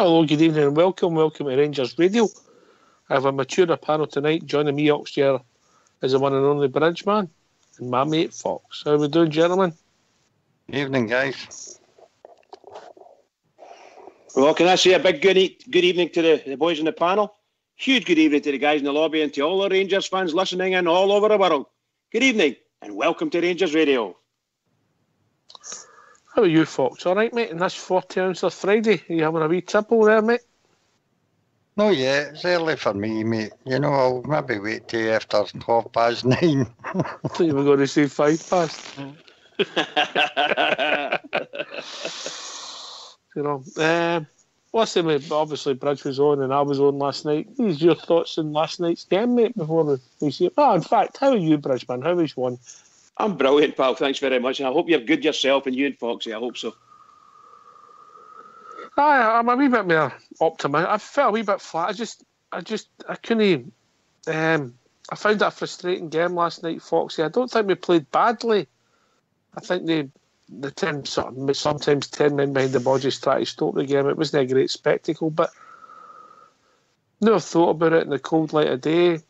Hello, good evening and welcome to Rangers Radio. I have a mature panel tonight. Joining me upstairs is the one and only Bridgeman and my mate Fox. How are we doing, gentlemen? Evening, guys. Well, can I say a big good evening to the boys in the panel? Huge good evening to the guys in the lobby and to all the Rangers fans listening in all over the world. Good evening and welcome to Rangers Radio. How are you, Fox? All right, mate? And this 40 ounce of Friday, are you having a wee tipple there, mate? No, yeah, it's early for me, mate. You know, I'll maybe wait till after 9:12. I thought you were going to say 5 past. You know, listen, mate, obviously Bridge was on and I was on last night. What's your thoughts on last night's game, mate, before we see it? Oh, in fact, how are you, Bridgeman? How was one? I'm brilliant, pal. Thanks very much. And I hope you're good yourself and you and Foxy. I hope so. I'm a wee bit more optimistic. I felt a wee bit flat. I couldn't. I found it a frustrating game last night, Foxy. I don't think we played badly. I think the team sometimes 10 men behind the ball just try to stop the game. It wasn't a great spectacle, but never thought about it in the cold light of day.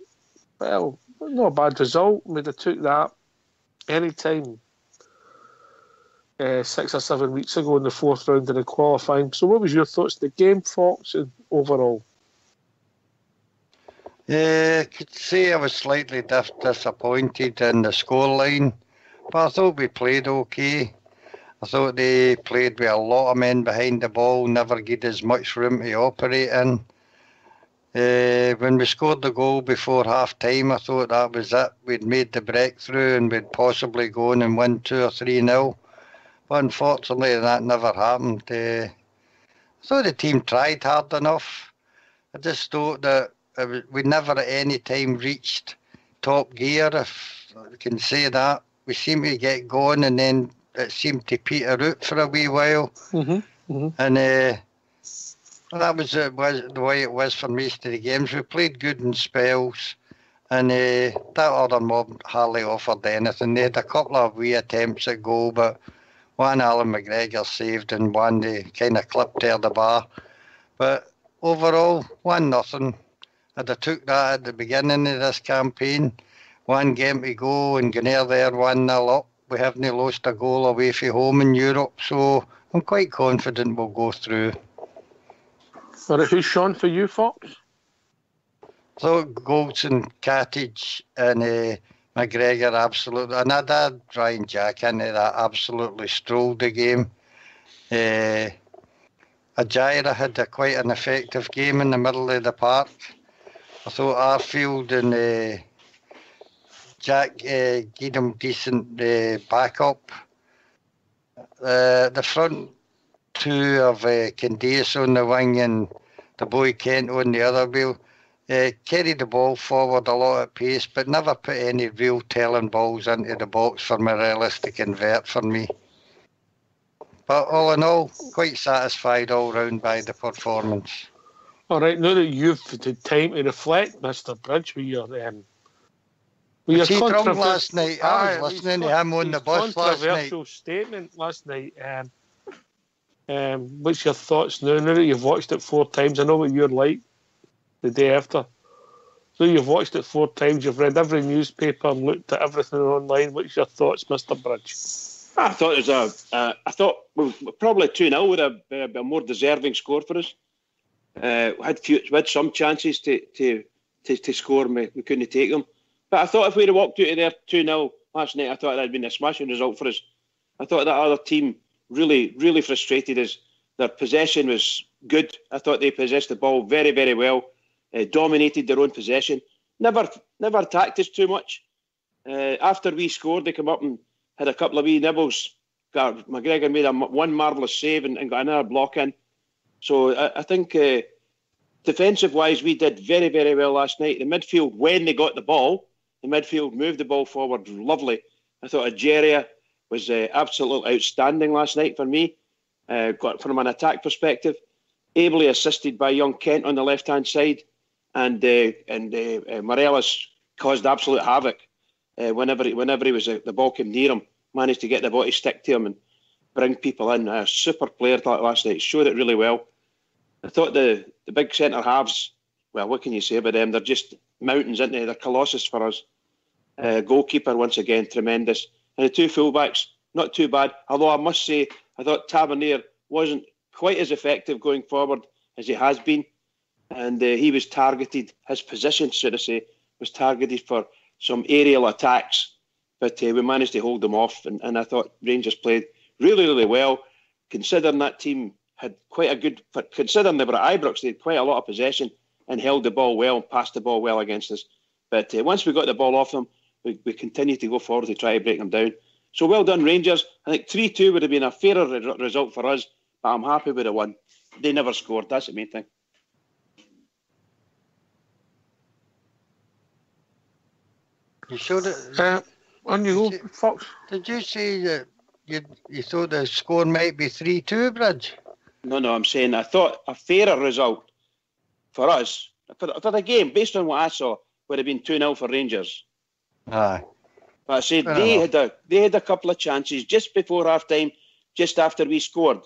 Well, not a bad result. We'd have took that any time 6 or 7 weeks ago in the 4th round of the qualifying. So what was your thoughts on the game, Fox, and overall? I could say I was slightly disappointed in the scoreline, but I thought we played okay. I thought they played with a lot of men behind the ball, never get as much room to operate in. When we scored the goal before half-time, I thought that was it. We'd made the breakthrough and we'd possibly go on and win 2 or 3-0. But unfortunately, that never happened. I thought the team tried hard enough. I just thought that we never at any time reached top gear, if I can say that. We seemed to get going and then it seemed to peter out for a wee while. Mm-hmm. Mm-hmm. And that was the way it was for most of the games. We played good in spells, and that other mob hardly offered anything. They had a couple of wee attempts at goal, but one Alan McGregor saved and one they kind of clipped out the bar. But overall, 1-0. I'd have took that at the beginning of this campaign. 1 game to go and Gunner there 1-0 up. We haven't lost a goal away from home in Europe, so I'm quite confident we'll go through. All right, who's Sean for you, Fox? So Goldson, Cottage and McGregor absolutely, and I did Ryan Jack into that, absolutely strolled the game. Ajaira had quite an effective game in the middle of the park. I thought Arfield and Jack gave him decent backup. The front two of Candace on the wing and the boy Kent on the other wheel carried the ball forward a lot at pace, but never put any real telling balls into the box for Morelos to convert for me. But all in all, quite satisfied all round by the performance. All right, now that you've had time to reflect, Mr. Bridge, with your last night. I was listening to him on the bus last night. Controversial statement last night. What's your thoughts now that you've watched it 4 times? I know what you're like the day after. So you've watched it 4 times, you've read every newspaper and looked at everything online. What's your thoughts, Mr. Bridge? I thought it was probably 2-0 would have been a more deserving score for us. We had some chances to score, we couldn't take them. But I thought if we'd have walked out of there 2-0 last night, I thought that had been a smashing result for us. I thought that other team really, really frustrated us. Their possession was good. I thought they possessed the ball very, very well. Dominated their own possession. Never attacked us too much. After we scored, they come up and had a couple of wee nibbles. McGregor made one marvellous save and got another block in. So I think defensive-wise, we did very, very well last night. The midfield, when they got the ball, the midfield moved the ball forward lovely. I thought Ajaira was absolutely outstanding last night for me. From an attack perspective, ably assisted by young Kent on the left-hand side, and Morelos caused absolute havoc whenever he was the ball came near him. Managed to get the ball to stick to him and bring people in. A super player last night, showed it really well. I thought the big centre halves, well, what can you say about them? They're just mountains, aren't they? They're colossus for us. Goalkeeper, once again, tremendous. And the two fullbacks, not too bad. Although I must say, I thought Tavernier wasn't quite as effective going forward as he has been. And he was targeted, his position, should I say, was targeted for some aerial attacks. But we managed to hold them off. And I thought Rangers played really, really well, considering that team had quite a good, considering they were at Ibrox, they had quite a lot of possession and held the ball well and passed the ball well against us. But once we got the ball off them, we continued to go forward to try to break them down. So well done, Rangers. I think 3-2 would have been a fairer result for us, but I'm happy with the one. They never scored. That's the main thing. You showed it. On you go, Fox. Did you say that you thought the score might be 3-2, Bridge? No, I'm saying I thought a fairer result for us, for the game, based on what I saw, would have been 2-0 for Rangers. Aye. But I said they had a couple of chances just before half-time, just after we scored.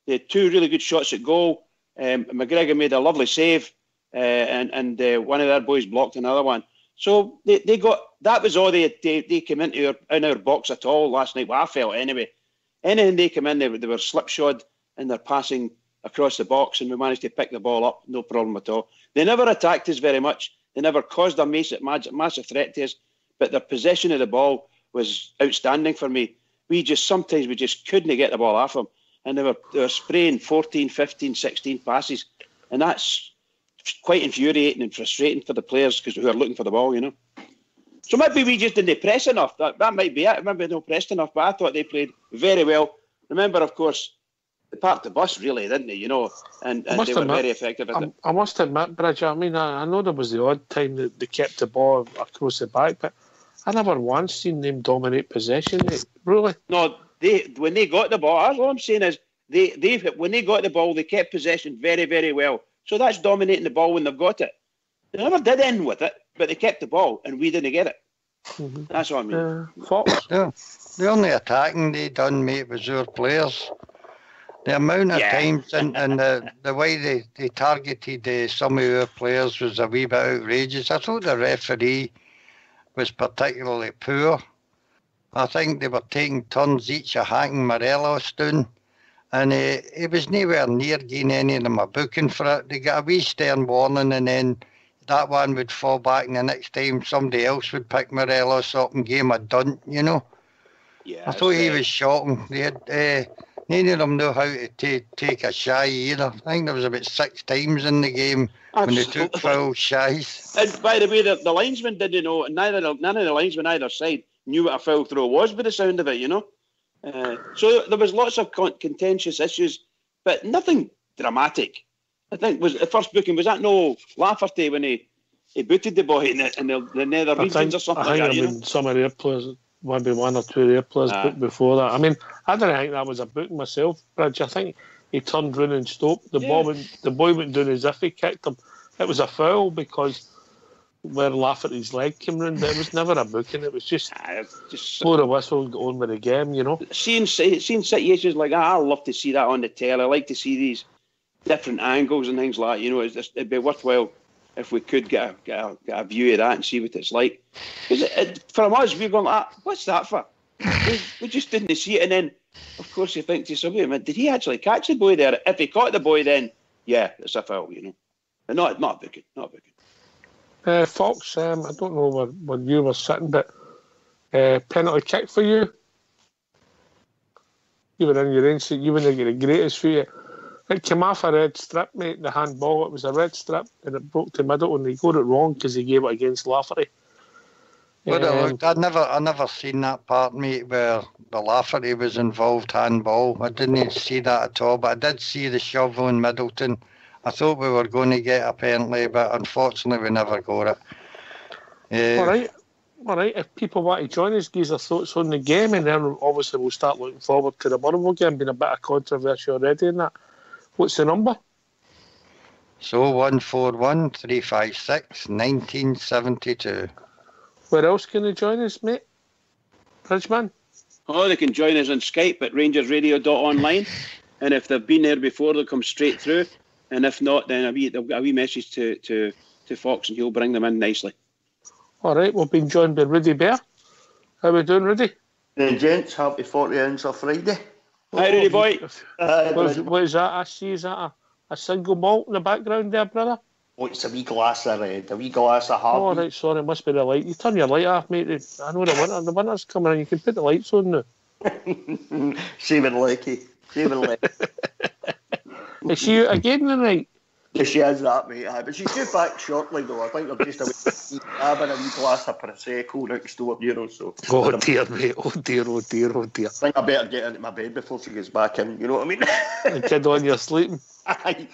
They had two really good shots at goal. McGregor made a lovely save, and one of their boys blocked another one. So they got, that was all they came into our box at all last night. Well, I felt anyway. Anything they came in, they were slipshod in their passing across the box, and we managed to pick the ball up, no problem at all. They never attacked us very much. They never caused a massive threat to us, but their possession of the ball was outstanding for me. Sometimes we just couldn't get the ball off them, and they were spraying 14, 15, 16 passes, and that's quite infuriating and frustrating for the players who are looking for the ball, you know. So maybe we just didn't press enough. That might be it. Maybe they don't pressed enough, but I thought they played very well. Remember, of course, they parked the bus, really, didn't they? You know, and they were very effective at it. I must admit, Bridge, I mean, I know there was the odd time that they kept the ball across the back, but I never once seen them dominate possession. Really? No, when they got the ball, all I'm saying is when they got the ball, they kept possession very, very well. So that's dominating the ball when they've got it. They never did end with it, but they kept the ball and we didn't get it. Mm-hmm. That's what I mean. Fox? The only attacking they done, mate, was our players. The amount of times and the way they targeted some of our players was a wee bit outrageous. I thought the referee was particularly poor. I think they were taking turns each of hacking Morelos down, and he was nowhere near getting any of them a booking for it. They got a wee stern warning, and then that one would fall back, and the next time somebody else would pick Morelos up and give him a dunt, you know. Yeah, I thought he was shocking. They had none of them know how to take a shy either. I think there was about 6 times in the game when they took foul shies. And by the way, the linesman didn't know, none of the linesmen either side knew what a foul throw was by the sound of it, you know. So there was lots of contentious issues, but nothing dramatic. I think the first booking, was that no Lafferty when he booted the boy in the nether regions or something like that, you know? Some of their players, maybe one or two of their players booked before that. I mean, I didn't think that was a booking myself, Bridge. I think he turned round and stopped. The boy went down as if he kicked him. It was a foul because where Lafferty's leg came round, it was never a booking. It was just blow the whistle, go on with the game, you know. Seeing situations like that, I love to see that on the telly. I like to see these different angles and things like that. You know, it'd be worthwhile if we could get a view of that and see what it's like. Because from us, we're going like, what's that for? we just didn't see it. And then, of course, you think to somebody, did he actually catch the boy there? If he caught the boy, then, yeah, it's a foul, you know. But not a booking. Fox, I don't know where you were sitting, but penalty kick for you. You were in your own seat. You wouldn't get the greatest for you. It came off a red strip, mate, the handball. It was a red strip and it broke to middle and he got it wrong because he gave it against Lafferty. Well, I never seen that part, mate, where the Lafferty was involved handball. I didn't see that at all, but I did see the shovel in Middleton. I thought we were going to get a penalty, but unfortunately we never got it. All right. If people want to join us, give their thoughts on the game, and then obviously we'll start looking forward to the Motherwell game. Been a bit of controversy already in that. What's the number? So 141 356 1972. Where else can they join us, mate? Bridgeman? Oh, they can join us on Skype at rangersradio.online. And if they've been there before, they'll come straight through. and if not, then they'll get a wee message to Fox, and he'll bring them in nicely. All right, we've been joined by Rudy Bear. How we doing, Rudy? Then, gents, happy 40 ounce of Friday. Hi, Rudy boy. What is that? I see, is that a single malt in the background there, brother? Oh, it's a wee glass of red, a wee glass of Oh, Harvey. right, sorry, it must be the light. You turn your light off, mate. I know the winter's coming in. You can put the lights on now. Saving Lecky. Is she out again tonight? Yeah, she is that, mate. But she's due back shortly, though. I think they're just having a wee glass of Prosecco next door, so. Oh, dear, mate. Oh, dear. I think I better get into my bed before she gets back in, you know what I mean? And kid on, you're sleeping. Aye.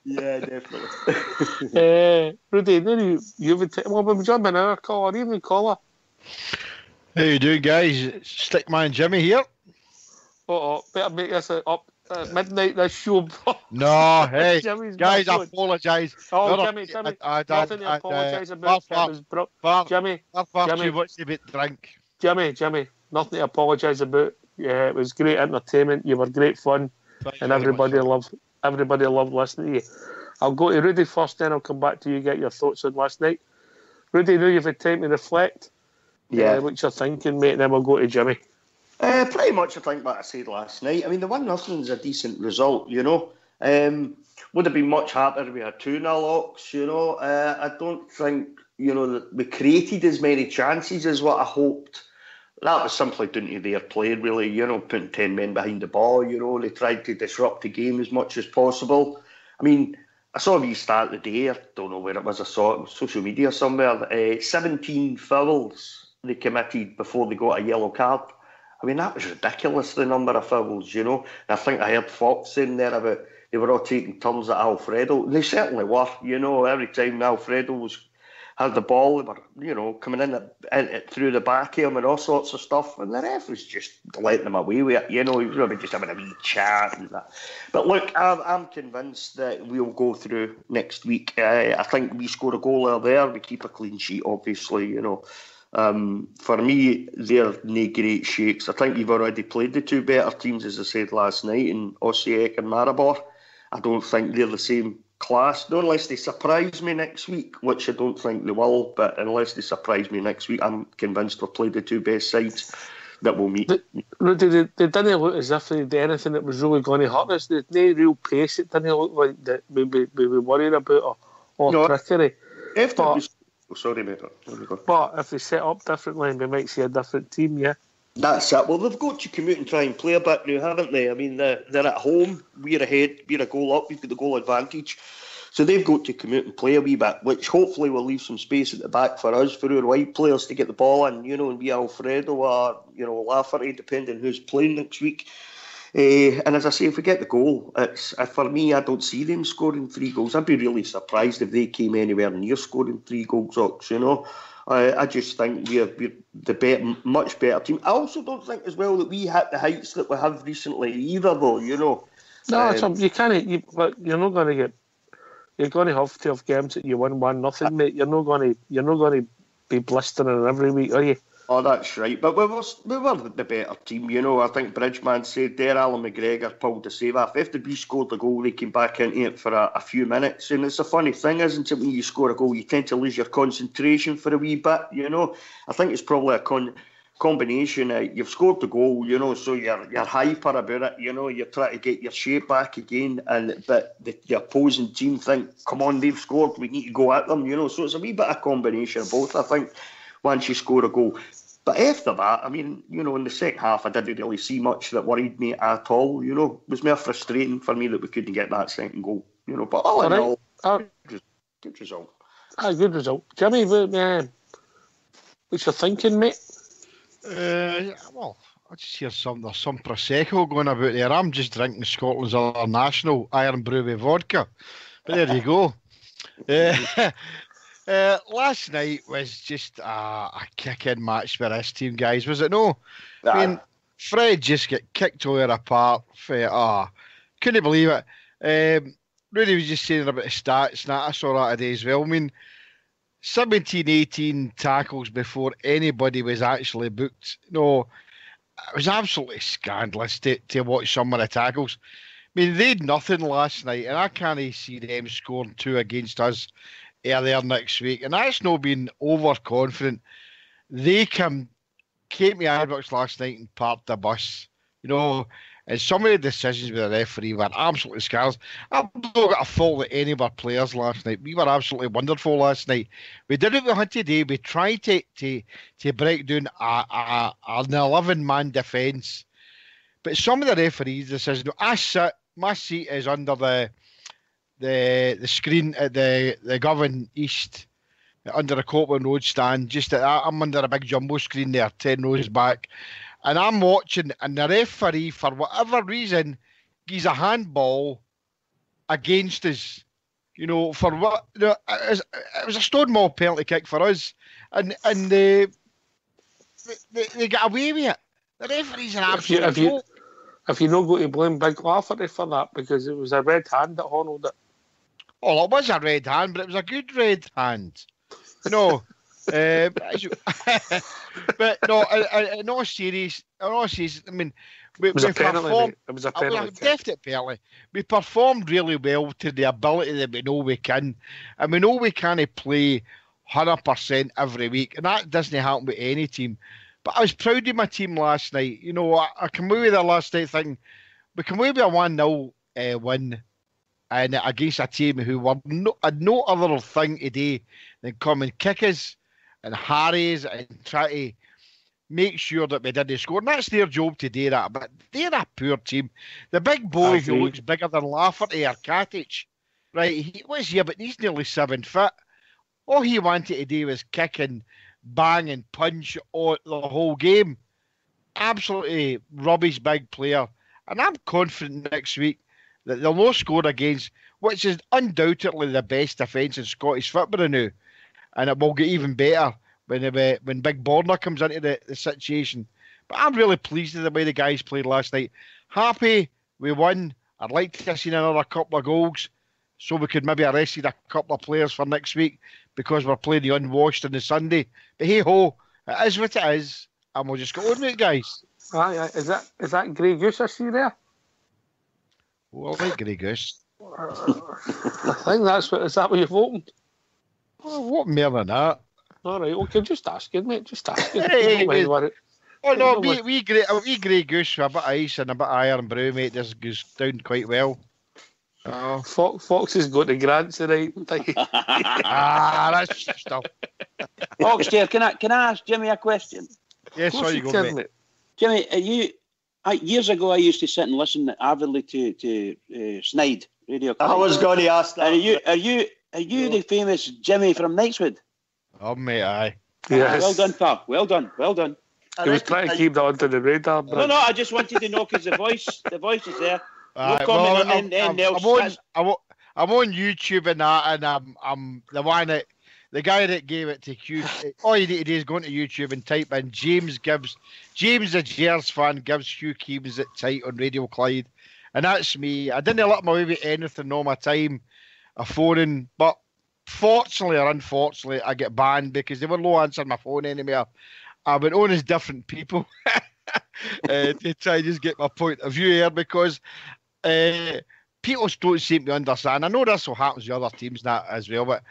Yeah, definitely. Rudy, then you've been joined by another caller, evening caller. How you doing, guys? Stickman Jimmy here. Better make this up at midnight, this show. No, hey, Jimmy's guys, I back on. apologise. Oh, Jimmy, nothing to apologise about. Jimmy, too much to drink. Jimmy, nothing to apologise about. Yeah, it was great entertainment. You were great fun, and everybody loved listening to you. I'll go to Rudy first, then I'll come back to you, get your thoughts on last night. Rudy, now you've had time to reflect. Yeah. What you're thinking, mate, and then we'll go to Jimmy. Pretty much, I think what I said last night. I mean, the 1-0 is a decent result, you know. Would have been much happier if we had 2-0 Ox, you know. I don't think, you know, that we created as many chances as what I hoped. That was simply down to their play, really, you know, putting 10 men behind the ball, you know. They tried to disrupt the game as much as possible. I mean, I saw a wee start the day, I don't know where it was, I saw it on social media somewhere, 17 fouls they committed before they got a yellow card. I mean, that was ridiculous, the number of fouls, you know. And I think I heard Fox saying there about they were all taking turns at Alfredo. They certainly were, you know. Every time Alfredo had the ball, they were, you know, coming in through the back of him and all sorts of stuff. And the ref was just letting them away with it, you know. He was maybe just having a wee chat and that. But look, I'm convinced that we'll go through next week. I think we score a goal out there. We keep a clean sheet, obviously, you know. For me, they're no great shakes. I think we've already played the two better teams, as I said last night, in Osijek and Maribor. I don't think they're the same class, not unless they surprise me next week, which I don't think they will, but unless they surprise me next week, I'm convinced we'll play the two best sides that will meet. They didn't look as if they did anything that was really going to hurt us. There's no real pace. It didn't look like that we were worried about or trickery. Sorry, mate. But if they set up differently, we might see a different team, yeah. That's it. Well, they've got to come out and try and play a bit now, haven't they? I mean, they're at home. We're ahead. We're a goal up. We've got the goal advantage. So they've got to come out and play a wee bit, which hopefully will leave some space at the back for us, for our wide players to get the ball in, you know, and be Alfredo or, you know, Lafferty, depending who's playing next week. And as I say, if we get the goal, it's for me, I don't see them scoring 3 goals. I'd be really surprised if they came anywhere near scoring 3 goals, Ox, you know. I just think we're the much better team. I also don't think as well that we hit the heights that we have recently either, though, you know. No, you can't. You're not going to get. You're going to have to have games that you win 1-0, mate. You're not going to be blistering every week, are you? Oh, that's right. But we were the better team, you know. I think Bridgeman said there, Alan McGregor pulled the save off. After we scored the goal, they came back into it for a few minutes. And it's a funny thing, isn't it? When you score a goal, you tend to lose your concentration for a wee bit, you know. I think it's probably a combination. You've scored the goal, you know, so you're hyper about it, you know. You're trying to get your shape back again. But the opposing team think, come on, they've scored, we need to go at them, you know. So it's a wee bit of combination of both, I think, once you score a goal. But after that, I mean, you know, in the second half, I didn't really see much that worried me at all, you know. It was more frustrating for me that we couldn't get that second goal, you know. But all in all, good result. Good result. Jimmy, what's your thinking, mate? Well, I just hear there's some Prosecco going about there. I'm just drinking Scotland's other national Iron Brew with vodka. But there you go. Last night was just a kick-in match for this team, guys, was it no? I mean, Fred just got kicked all apart. Couldn't believe it. Rudy was just saying about the stats, and I saw that today as well. I mean, 17, 18 tackles before anybody was actually booked. No, it was absolutely scandalous to watch some of the tackles. mean, they had nothing last night, and I can't see them scoring 2 against us earlier next week. And that's not being overconfident. They came to Ibrox last night and parked the bus, and some of the decisions with the referee were absolutely scandalous. I've not got a fault at any of our players last night. We were absolutely wonderful last night. We did what we had today. We tried to break down an 11-man defence. But some of the referees' decisions, my seat is under the screen at the Govan East, under the Copland Road stand. I'm under a big jumbo screen there, 10 rows back. And I'm watching, and the referee, for whatever reason, gives a handball against us. For what? It was a Stonewall penalty kick for us, and they got away with it. The referee's an absolute joke. Have you not got to blame Big Lafferty for that, because it was a red hand that honoured it? Oh, it was a red hand, but it was a good red hand. But no, in all serious, I mean, it was a penalty. It was a penalty. Definite penalty. We performed really well to the ability that we know we can, and we know we can't play 100% every week, and that doesn't happen with any team. But I was proud of my team last night. I came away with that last night thinking we came away with a 1-0 win, and against a team who had no other thing today than come and kick us and harry us and try to make sure that we didn't score. And that's their job today, but they're a poor team. The big boy who looks bigger than Lafferty or Katic, right, he was here, but he's nearly 7 foot. All he wanted to do was kick and bang and punch all, the whole game. Absolutely rubbish big player. And I'm confident next week that they'll not score against, which is undoubtedly the best defence in Scottish football now. And it will get even better when Big Borna comes into the situation. But I'm really pleased with the way the guys played last night. Happy we won. I'd like to have seen another couple of goals so we could maybe arrest a couple of players for next week, because we're playing the unwashed on the Sunday. But hey-ho, it is what it is, and we'll just go on with it, guys. Aye. Is that Grey Goose I see there? Well, I like Grey Goose. I think is that what you've opened? Well, what more than that? All right, okay, just asking, mate, just asking. Oh no, we Grey Goose with a bit of ice and a bit of iron brew, mate. This goes down quite well. Oh, Fox is going to Grant tonight. That's stuff. Fox, dear, can I ask Jimmy a question? Yes, sorry, you go, mate. Jimmy, years ago I used to sit and listen avidly to Snide Radio. I was going to ask that. Are you the famous Jimmy from Knightswood? Oh, mate, aye. Yes. Well done, pal. Well done. He was trying to keep that under the radar. No, I just wanted to know, because the voice is there. No comment well, on anything else. I'm on YouTube and that, and I'm the one that the guy that gave it to Hugh. All you need to do is go into YouTube and type in James, the Gers fan, gives Hugh Keevins it tight on Radio Clyde, and that's me. I didn't let my way with anything all my time, a phoning, but fortunately or unfortunately, I get banned because they were low answering my phone anymore. I went on as different people to try and just get my point of view here, because people don't seem to understand. I know this will happen to other teams that as well, but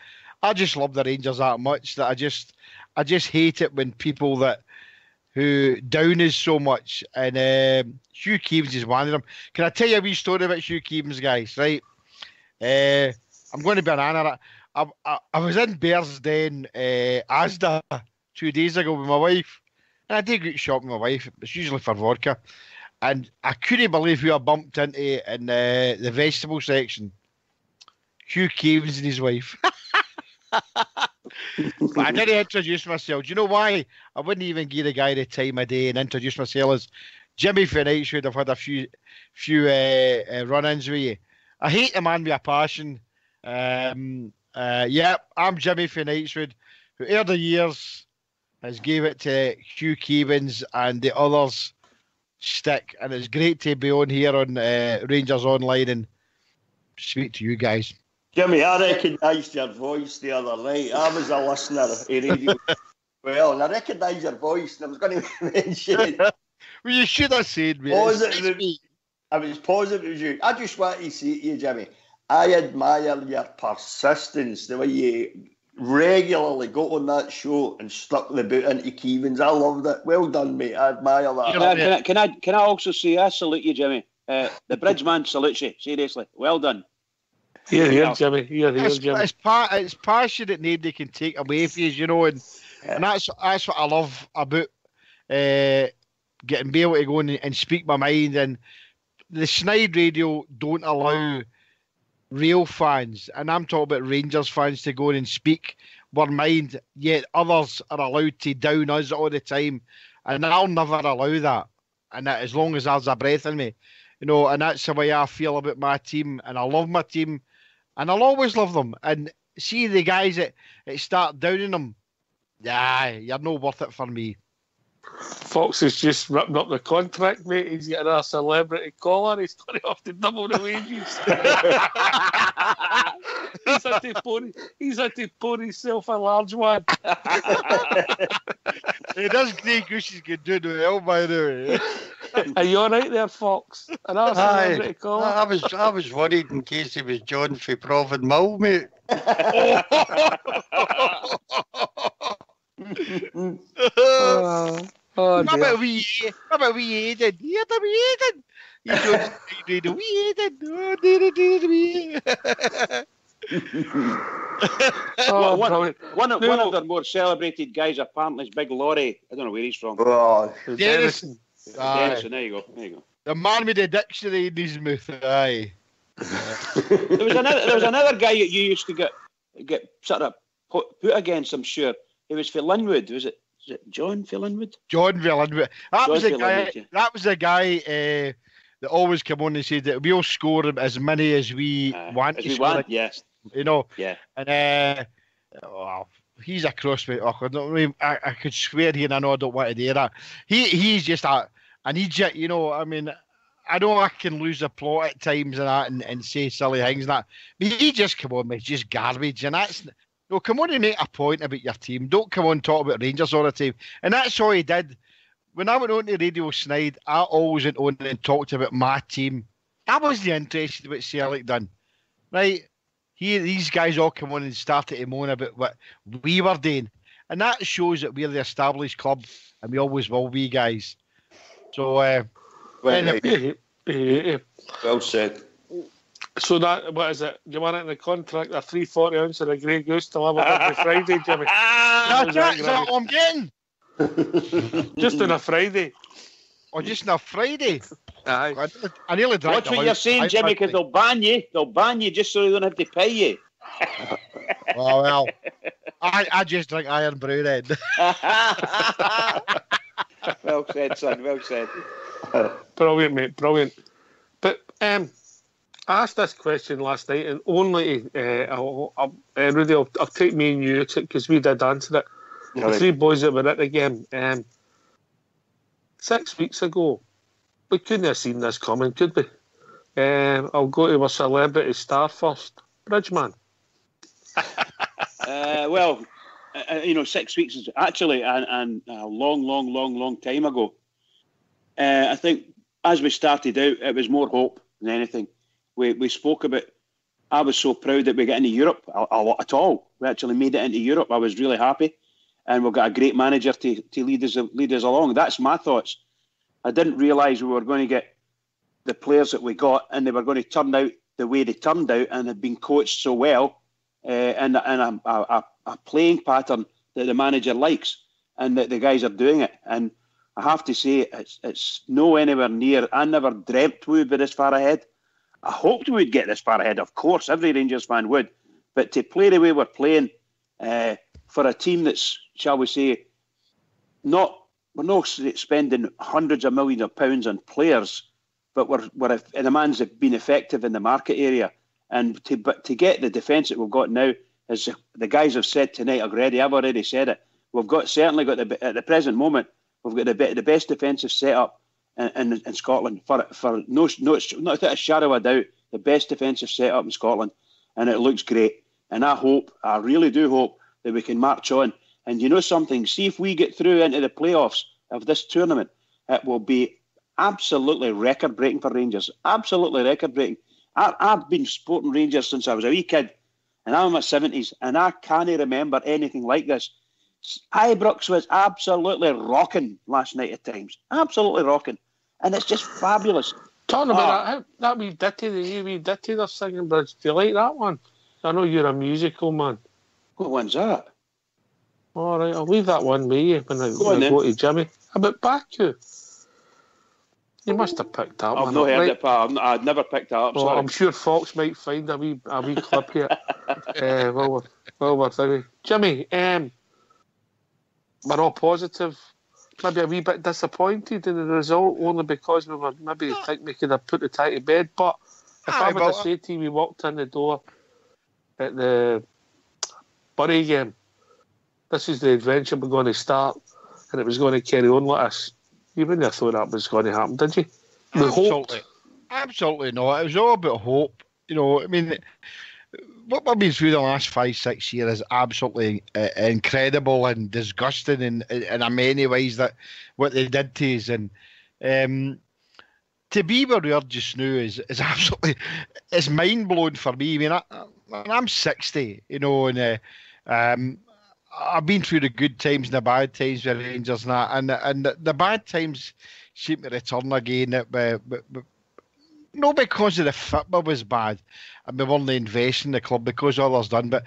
I just love the Rangers that much that I just hate it when people who down us so much. And Hugh Keevins is one of them. Can I tell you a wee story about Hugh Keevins, guys? Right, I'm going to be an honor. I was in Bearsden, Asda 2 days ago with my wife, and I did go shopping with my wife. It's usually for vodka. And I couldn't believe who I bumped into in the vegetable section. Hugh Keevins and his wife. But I didn't introduce myself. Do you know why? I wouldn't even give the guy the time of day and introduce myself as Jimmy for Knightswood. I've had a few run-ins with you. I hate the man with a passion. I'm Jimmy for Knightswood, who over the years has gave it to Hugh Keevins and the others stick, and it's great to be on here on Rangers Online and speak to you guys. Jimmy, I recognised your voice the other night. I was a listener of radio. Well, and I recognised your voice, and I was going to mention it. Well, you should have said, mate. Oh, is it me? I'm as positive as you. I just want to say to you, Jimmy, I admire your persistence, the way you regularly got on that show and stuck the boot into Keevans. I loved it. Well done, mate. I admire that. Can I also say I salute you, Jimmy? The Bridgeman salutes you. Seriously, well done. Here, Jimmy. Jimmy. It's passion that nobody can take away from you, and that's what I love about getting be able to go and speak my mind. And the Snide Radio don't allow real fans, and I'm talking about Rangers fans, to go in and speak their mind, yet others are allowed to down us all the time, and I'll never allow that. And that, as long as there's a breath in me, and that's the way I feel about my team, and I love my team, and I'll always love them. And see the guys that start downing them, you're no worth it for me. Fox is just ripping up the contract, mate. He's getting a celebrity collar. He's going to have to double the wages. he's had to pour himself a large one. He does Grey Gooses can do well, by the way. Are you all right there, Fox? Another celebrity collar? I was worried in case he was John for Proven Mill, mate. What about we Aiden? Yeah, we Aiden. You don't need a wee Aiden. Oh, need a wee. One of their more celebrated guys apparently is Big Laurie. I don't know where he's from. Oh, Denison. Denison, there you go. The man with the dictionary in his mouth. Aye. There was another guy that you used to get sort of put against, I'm sure. He was for Linwood. Was it John for Linwood? John for Linwood. That was the guy that always came on and said that we'll score as many as we want to score. Yes. Yeah. And he's a crossway. I could swear here, and I know I don't want to do that. He's just an idiot, I mean, I know I can lose the plot at times and that, and say silly things and that. But he just come on, it's just garbage, and that's. No, come on and make a point about your team. Don't come on and talk about Rangers all the time. And that's all he did. When I went on to Radio Snide, I always went on and talked about my team. I wasn't interested in what Celtic done. Right? These guys all come on and started to moan about what we were doing. And that shows that we're the established club, and we always will be, guys. So, well said. So what is it? You want it in the contract, a 340 ounce of a Grey Goose delivered every Friday, Jimmy? That's what I'm getting. Just on a Friday. Oh, just on a Friday? Aye. I nearly drank. Watch what you're saying, Jimmy, because they'll ban you. They'll ban you just so they don't have to pay you. Oh, well. I just drink Iron Brew then. Well said, son. Well said. Brilliant, mate. Brilliant. But I asked this question last night, and only Rudy, I'll take me and you because we did answer it. The three boys that were at the game 6 weeks ago, we couldn't have seen this coming, could we? I'll go to our celebrity star first, Bridgeman. Well, 6 weeks is actually and a long time ago. I think as we started out, it was more hope than anything. We spoke about. I was so proud that we got into Europe a lot at all. We actually made it into Europe. I was really happy, and we've got a great manager to lead us along. That's my thoughts. I didn't realise we were going to get the players that we got, and they were going to turn out the way they turned out, and had been coached so well, and a playing pattern that the manager likes, and that the guys are doing it. And I have to say, it's no anywhere near. I never dreamt we would be this far ahead. I hoped we would get this far ahead. Of course, every Rangers fan would. But to play the way we're playing for a team that's, shall we say, we're not spending hundreds of millions of pounds on players, but the man's been effective in the market area. And to get the defence that we've got now, as the guys have said tonight already, I've already said it, certainly got at the present moment, we've got the best defensive setup in Scotland for not a shadow of a doubt, the best defensive setup in Scotland, and it looks great. And I really do hope that we can march on. And you know something, see if we get through into the playoffs of this tournament, it will be absolutely record-breaking for Rangers. Absolutely record-breaking. I've been supporting Rangers since I was a wee kid, and I'm in my 70s, and I can't remember anything like this. Ibrox was absolutely rocking last night at times. Absolutely rocking. And it's just fabulous. Talking about that wee ditty, the wee ditty they're singing, Bridge. Do you like that one? I know you're a musical man. What one's that? All right, I'll leave that one with you when I go to Jimmy. About Baku. You must have picked that one up. I've not heard it, pal. I'd never picked that up. Sorry. I'm sure Fox might find a wee clip here. Well, we're thinking. Jimmy, we're all positive. Maybe a wee bit disappointed in the result, only because we were maybe think we could have put the tie to bed. But if I would have said to you, we walked in the door at the Bury game, this is the adventure we're going to start, and it was going to carry on like this. You wouldn't have thought that was going to happen, did you? Absolutely not. It was all about hope. You know, I mean, what we've been through the last 5-6 years is absolutely incredible and disgusting in many ways, that what they did to us. And to be where we are just now is absolutely, it's mind-blowing for me. I mean, I'm 60, you know, and I've been through the good times and the bad times with Rangers and that, and the bad times seem to return again. But not because of the football was bad and we weren't investing in the club, because others done, but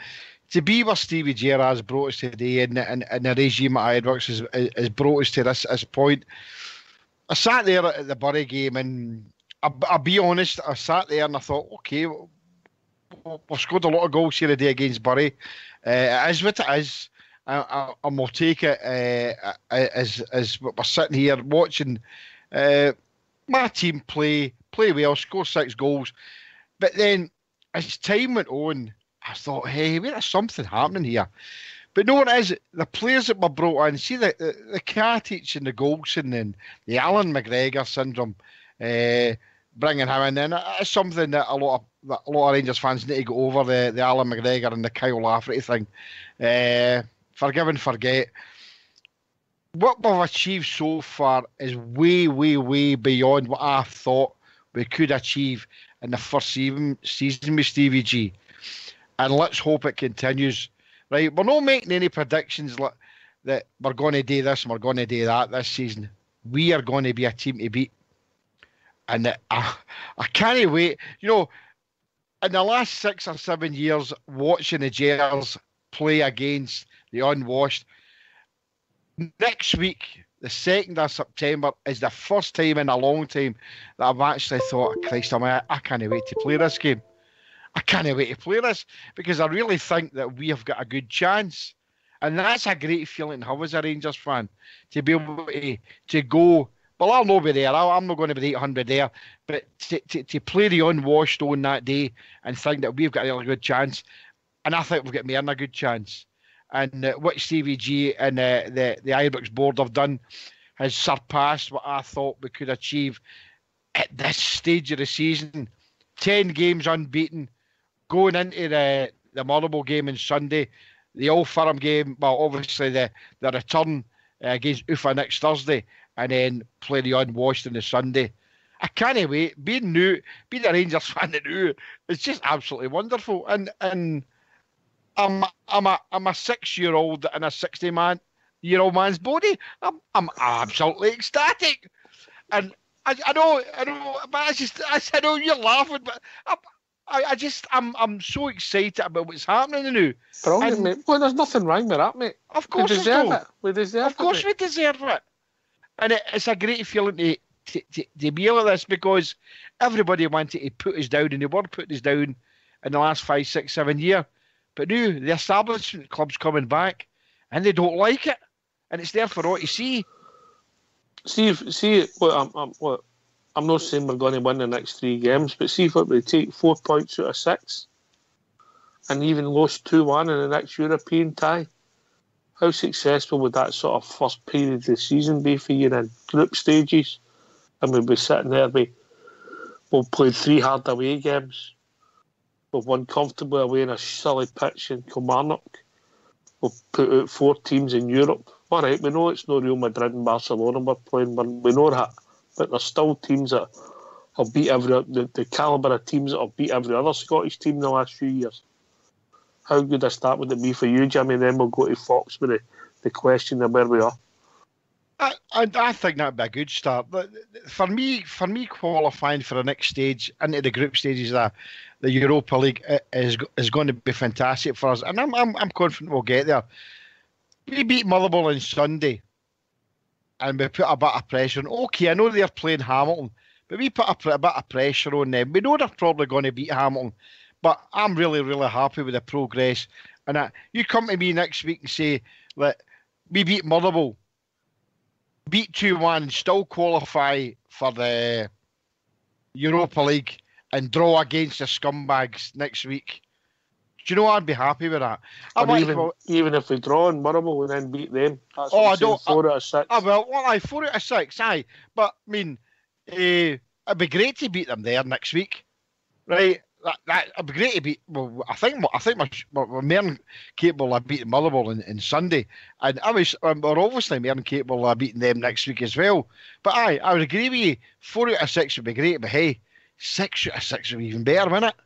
to be where Stevie Gerrard's brought us today and the regime at Ibrox has brought us to this point. I sat there at the Bury game, and I'll be honest, I sat there and I thought, okay, we've scored a lot of goals here today against Bury. It is what it is. And we'll take it as we're sitting here watching my team play well, score 6 goals. But then as time went on, I thought, hey, there's something happening here. But no, it is the players that were brought in. See the Katic and the Goldson and the Alan McGregor syndrome, bringing him in. And it's something that a lot of Rangers fans need to go over, the Alan McGregor and the Kyle Lafferty thing. Forgive and forget. What we've achieved so far is way, way, way beyond what I thought we could achieve in the first season with Stevie G. And let's hope it continues. Right, we're not making any predictions that we're going to do this and we're going to do that this season. We are going to be a team to beat. And I can't wait. You know, in the last 6 or 7 years, watching the Gers play against the unwashed, next week, the 2nd of September, is the first time in a long time that I've actually thought, Christ, I can't wait to play this game. I can't wait to play this, because I really think that we have got a good chance. And that's a great feeling to have as a Rangers fan, to be able to go, well, I'll not be there, I'm not going to be 800 there, but to play the unwashed on that day and think that we've got a really good chance. And I think we've got more than a good chance. And what Stevie G and the Ibrox board have done has surpassed what I thought we could achieve at this stage of the season. 10 games unbeaten, going into the Motherwell game on Sunday, the Old Firm game, well, obviously the return against Ufa next Thursday, and then play the unwashed on the Sunday. I can't wait. Being a Rangers fan new, it's just absolutely wonderful. And I'm a 6-year-old in a 60-year-old man's body. I'm absolutely ecstatic. And I know, but I know you're laughing, but I'm so excited about what's happening now. Brilliant, mate. Well, there's nothing wrong with that, mate. Of course we deserve it. We deserve it. Of course we deserve it. And it's a great feeling to be like this, because everybody wanted to put us down, and they were putting us down in the last 5, 6, 7 years. But now the establishment club's coming back, and they don't like it, and it's there for all to see. I'm not saying we're going to win the next 3 games, but see if we take 4 points out of 6, and even lost 2-1 in the next European tie. How successful would that sort of first period of the season be for you in group stages? And we'll be sitting there, we've played 3 hard away games. We've won comfortably away in a silly pitch in Kilmarnock. We've put out 4 teams in Europe. All right, we know it's not Real Madrid and Barcelona we're playing, we know that. but there's still teams that have beat the calibre of teams that have beat every other Scottish team in the last few years. How good a start would it be for you, Jimmy? And then we'll go to Fox with the question of where we are. I think that'd be a good start. But for me, qualifying for the next stage into the group stages of the Europa League is going to be fantastic for us, and I'm confident we'll get there. We beat Motherwell on Sunday, and we put a bit of pressure on. Okay, I know they're playing Hamilton, but we put a bit of pressure on them. We know they're probably going to beat Hamilton, but I'm really, really happy with the progress. And you come to me next week and say that we beat Motherwell, beat 2-1, still qualify for the Europa League and draw against the scumbags next week. Do you know I'd be happy with that? Even if we draw in Motherwell and then beat them, that's 4 out of 6. Well, 4 out of 6, aye. But I mean, it'd be great to beat them there next week, right? That'd be great to beat. Well, I think we're more than capable of beating Motherwell in Sunday, and we're obviously more than capable of beating them next week as well. But I would agree with you. 4 out of 6 would be great, but hey, 6 out of 6 would be even better, wouldn't it?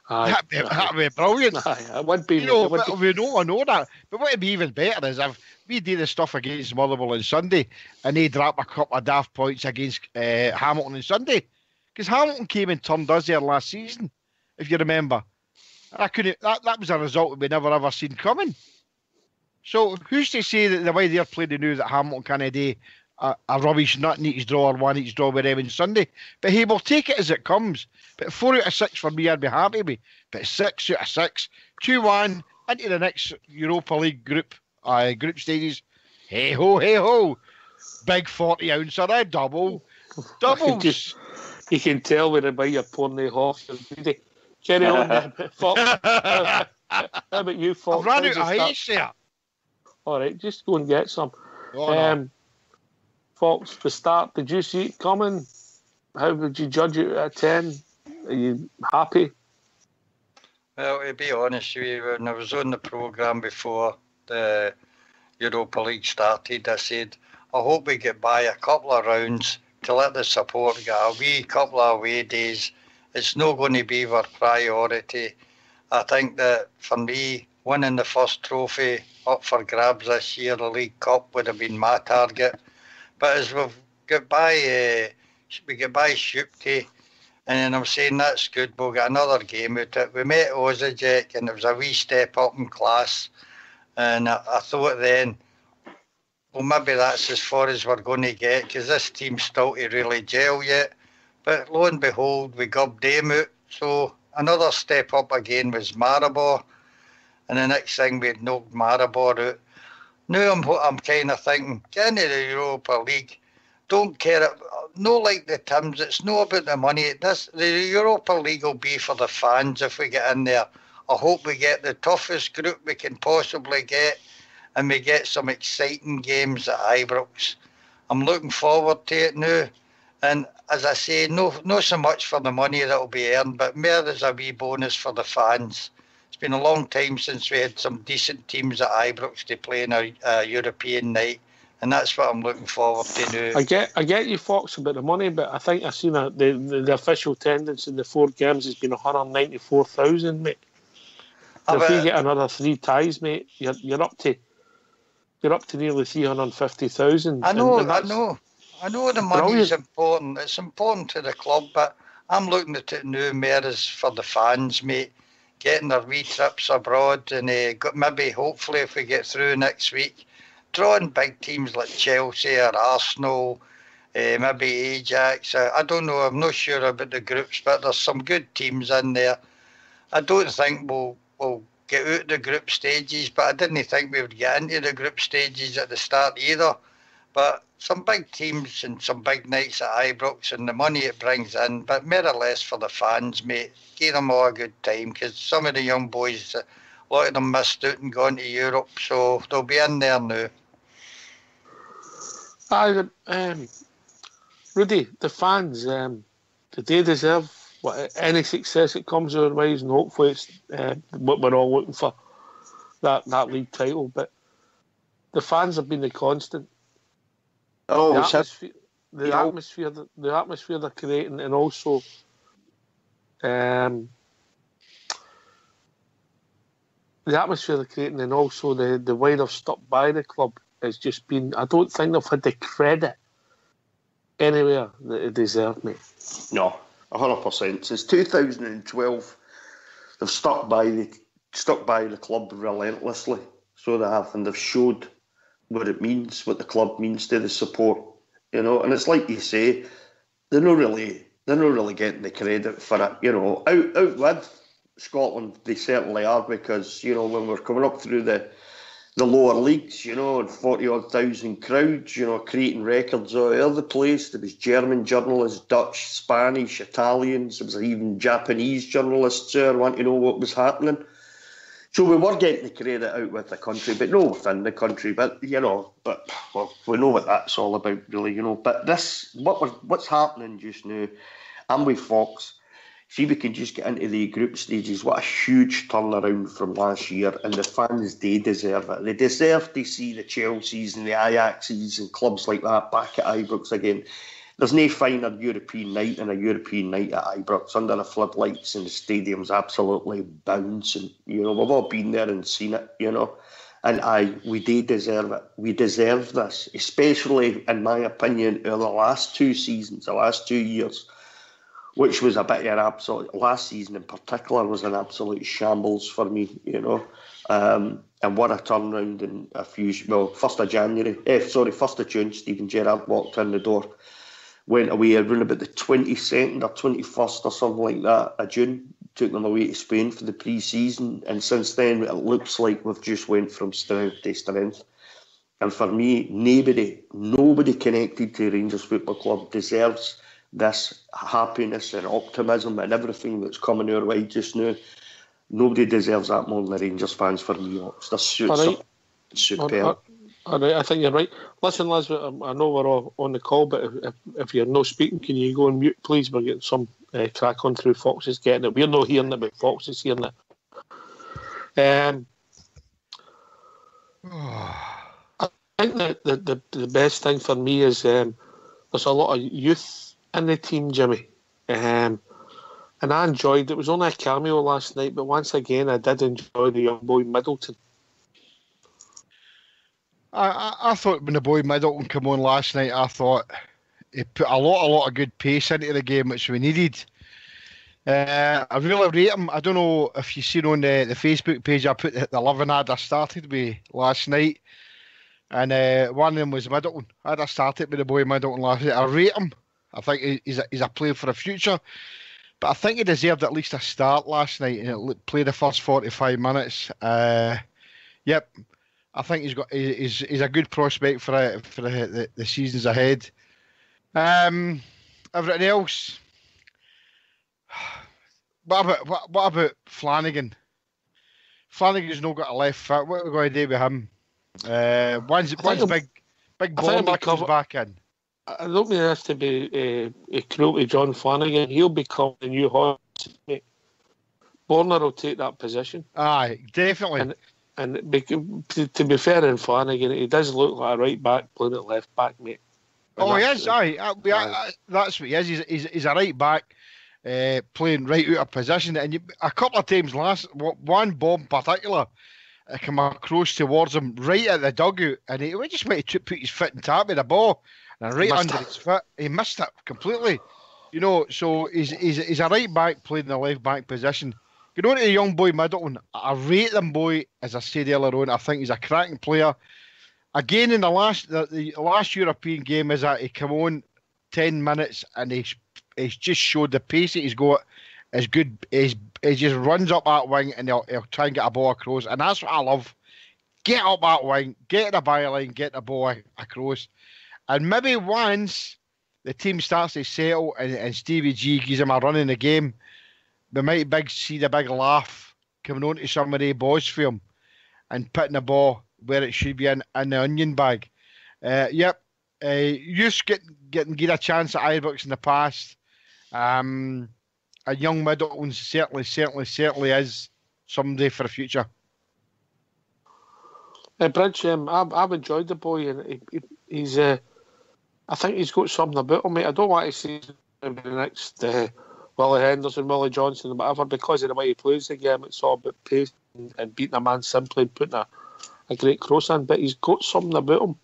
That'd be brilliant. It would be. I know that. But what would be even better is if we do the stuff against Motherwell on Sunday and they drop a couple of daft points against Hamilton on Sunday. Because Hamilton came and turned us there last season, if you remember. That was a result we never ever seen coming. So who's to say that the way they're playing, they knew that Hamilton can't do a rubbish nothing each draw or 1 each draw with them on Sunday. But hey, we'll take it as it comes. But 4 out of 6 for me, I'd be happy with. But 6 out of 6, 2-1 into the next Europa League group stages. Hey ho, big 40-ouncer, doubles. You can tell when I buy your porny horse and beauty. Carry on, Fox. How about you, Fox? I've run out of ice there. All right, just go and get some. No. Fox, the start, did you see it coming? How would you judge it at 10? Are you happy? Well, to be honest with you, when I was on the programme before the Europa League started, I said, I hope we get by a couple of rounds to let the support get a wee couple of away days. It's not going to be our priority. I think that for me, winning the first trophy up for grabs this year, the League Cup, would have been my target. But as we get by Shupke, and then I'm saying that's good, we'll get another game out of it. We met Osijek and it was a wee step up in class. And I thought then, well, maybe that's as far as we're going to get, because this team's still to really gel yet. But lo and behold, we gubbed them out. So another step up again was Maribor. And the next thing, we had knocked Maribor out. Now I'm kind of thinking, get into the Europa League. Don't care, no like the Tims, it's not about the money. The Europa League will be for the fans if we get in there. I hope we get the toughest group we can possibly get, and we get some exciting games at Ibrox. I'm looking forward to it now. And as I say, no so much for the money that will be earned, but more as a wee bonus for the fans. It's been a long time since we had some decent teams at Ibrox to play in a European night, and that's what I'm looking forward to now. I get you, Fox, about the money, but I think I've seen the official attendance in the 4 games has been 194,000, mate. So if you get another 3 ties, mate, you're up to nearly 350,000. I know the money is important. It's important to the club, but I'm looking at it now more as for the fans, mate. Getting their wee trips abroad, and maybe, hopefully, if we get through next week, drawing big teams like Chelsea or Arsenal, maybe Ajax. I don't know. I'm not sure about the groups, but there's some good teams in there. I don't think we'll get out the group stages, but I didn't think we would get into the group stages at the start either. But some big teams and some big nights at Ibrox and the money it brings in, but more or less for the fans, mate. Give them all a good time, because some of the young boys, a lot of them missed out and gone to Europe, so they'll be in there now. Rudy, the fans, do they deserve any success that comes their ways, and hopefully it's what we're all looking for, that league title. But the fans have been the constant. Oh, the atmosphere they're creating, and also the atmosphere they're creating, and also the way they've stuck by the club has just been. I don't think they've had the credit anywhere that they deserve, mate. No, 100%. Since 2012, they've stuck by the club relentlessly. So they have, and they've showed what it means, what the club means to the support. You know, and it's like you say, they're not really getting the credit for it. You know, out with Scotland, they certainly are, because, you know, when we're coming up through the lower leagues, you know, and 40-odd thousand crowds, you know, creating records all over the place. There was German journalists, Dutch, Spanish, Italians. There was even Japanese journalists there wanting to know what was happening. So we were getting the credit out with the country, but no within the country. But, you know, well, we know what that's all about, really, you know. But what's happening just now, and with Fox, see, we can just get into the group stages. What a huge turnaround from last year, and the fans, they deserve it. They deserve to see the Chelseas and the Ajaxes and clubs like that back at Ibrox again. There's no finer European night than a European night at Ibrox under the floodlights, and the stadium's absolutely bouncing. You know, we've all been there and seen it, you know. And we do deserve it. We deserve this, especially, in my opinion, over the last 2 seasons, the last 2 years, which was a bit of an absolute, last season in particular was an absolute shambles for me, you know. And what a turnaround in 1st of January, 1st of June, Stephen Gerrard walked in the door, went away around about the 22nd or 21st or something like that of June, took them away to Spain for the pre-season, and since then it looks like we've just went from strength to strength. And for me, nobody connected to Rangers Football Club deserves this happiness and optimism and everything that's coming our way just now. Nobody deserves that more than the Rangers fans, for me. It's superb. All right, I think you're right. Listen, Liz, I know we're all on the call, but if you're not speaking, can you go on mute, please? We're getting some crack on through Fox's getting it. We're not hearing it, but Fox is hearing it. I think that the best thing for me is there's a lot of youth in the team, Jimmy. And I enjoyed it. It was only a cameo last night, but once again, I did enjoy the young boy Middleton. I thought when the boy Middleton came on last night, I thought he put a lot of good pace into the game, which we needed. I really rate him. I don't know if you've seen on the Facebook page, I put the 11 ad I started with last night, and one of them was Middleton. I started with the boy Middleton last night. I rate him. I think he's a player for the future, but I think he deserved at least a start last night, and played the first 45 minutes. Yep. I think he's a good prospect for the seasons ahead. Everything else. What about Flanagan? Flanagan's not got a left foot. What are we going to do with him? One's big ball comes back in. I don't mean this to be cruel to John Flanagan. He'll become the new Hodge, mate. Borner will take that position. Aye, definitely. And to be fair in Flanagan, he does look like a right back playing at left back, mate. And he is. That's what he is. He's a right back playing right out of position. And a couple of times one ball in particular, came across towards him right at the dugout, and he just went to put his foot and tap with the ball, and right under his foot, he missed it completely. You know, so he's a right back playing in the left back position. You know, the young boy Middleton, I rate them boy, as I said earlier on. I think he's a cracking player. Again, in the last European game, is that he came on 10 minutes and he's just showed the pace that he's got is good. He just runs up that wing and he'll try and get a ball across, and that's what I love. Get up that wing, get the byline, get the ball across, and maybe once the team starts to settle and Stevie G gives him a run in the game, we might see the big laugh coming on to some of the boys for him and putting the ball where it should be in the onion bag. Youth get a chance at Ibrox in the past. A young Middleton certainly is somebody for the future. Bridge, I've enjoyed the boy, and he's. I I think he's got something about him, mate. I don't want to see him be the next Willie Henderson, Willie Johnson, whatever, because of the way he plays the game. It's all about pace and beating a man simply and putting a great cross in. But he's got something about him.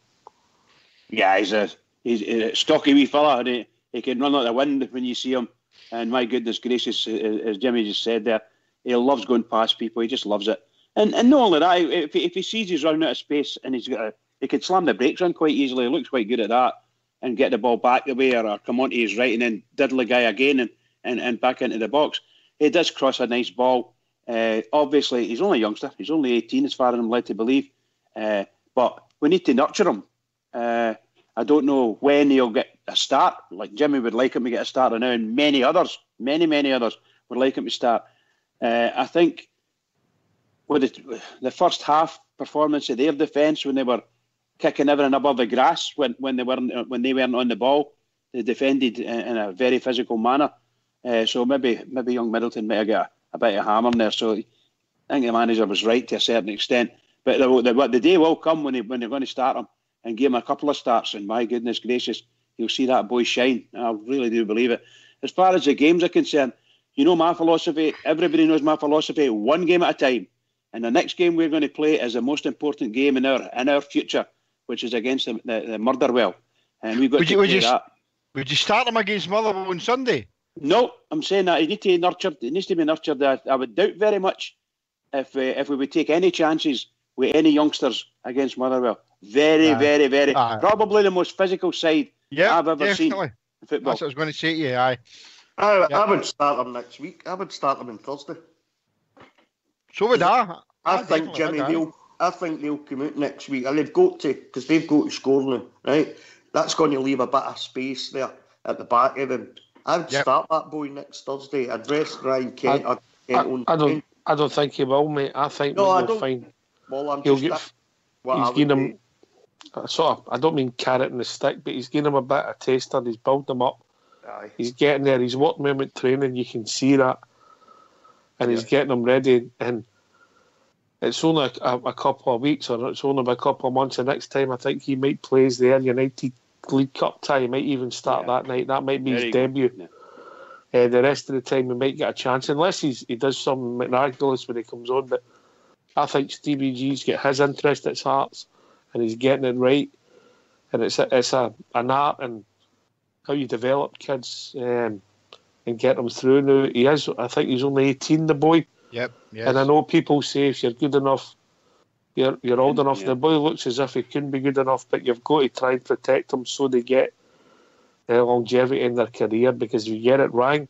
Yeah, he's a stocky wee fella. And he can run like the wind when you see him. And my goodness gracious, as Jimmy just said there, he loves going past people. He just loves it. And not only that, if he sees he's running out of space and he can slam the brakes on quite easily. He looks quite good at that and get the ball back the way or come onto his right and then diddle the guy again and back into the box. He does cross a nice ball. Obviously, he's only a youngster. He's only 18 as far as I'm led to believe. But we need to nurture him. I don't know when he'll get a start. Like Jimmy would like him to get a start now, and many others would like him to start. I think with the first half performance of their defence when they were kicking everything above the grass when they weren't on the ball, they defended in a very physical manner. So maybe young Middleton might have got a bit of hammer there. So I think the manager was right to a certain extent. But the day will come when they're going to start him and give him a couple of starts, and my goodness gracious, you'll see that boy shine. I really do believe it. As far as the games are concerned, you know my philosophy, everybody knows my philosophy, one game at a time. And the next game we're going to play is the most important game in our future, which is against the Motherwell. And we've got to play that. Would you start him against Motherwell on Sunday? No, I'm saying that he needs to be nurtured. I would doubt very much if we would take any chances with any youngsters against Motherwell. Very, probably the most physical side I've ever seen in football. That's what I was going to say to you, I would start them next week. I would start them on Thursday. So would I. I think, Jimmy, they'll come out next week. And they've got to, because they've got to score now, right? That's going to leave a bit of space there at the back of them. I would start that boy next Thursday. I'd rest Ryan Kent. I don't think he will, mate. I think we'll find. Well, he's giving him I don't mean carrot in the stick, but he's giving him a bit of taster. He's building him up. Aye. He's getting there. He's working him with training. You can see that, and he's getting him ready. And it's only a couple of weeks, or it's only a couple of months. And next time, I think he might play as the Ayr United League Cup tie. He might even start that night. That might be his debut. Yeah. The rest of the time, he might get a chance, unless he does something miraculous when he comes on. But I think Stevie G's got his interest at heart, and he's getting it right. And it's an art and how you develop kids and get them through. Now I think he's only 18, the boy. Yep. Yes. And I know people say if you're good enough, you're old enough. The boy looks as if he couldn't be good enough, but you've got to try and protect them so they get longevity in their career. Because if you get it wrong,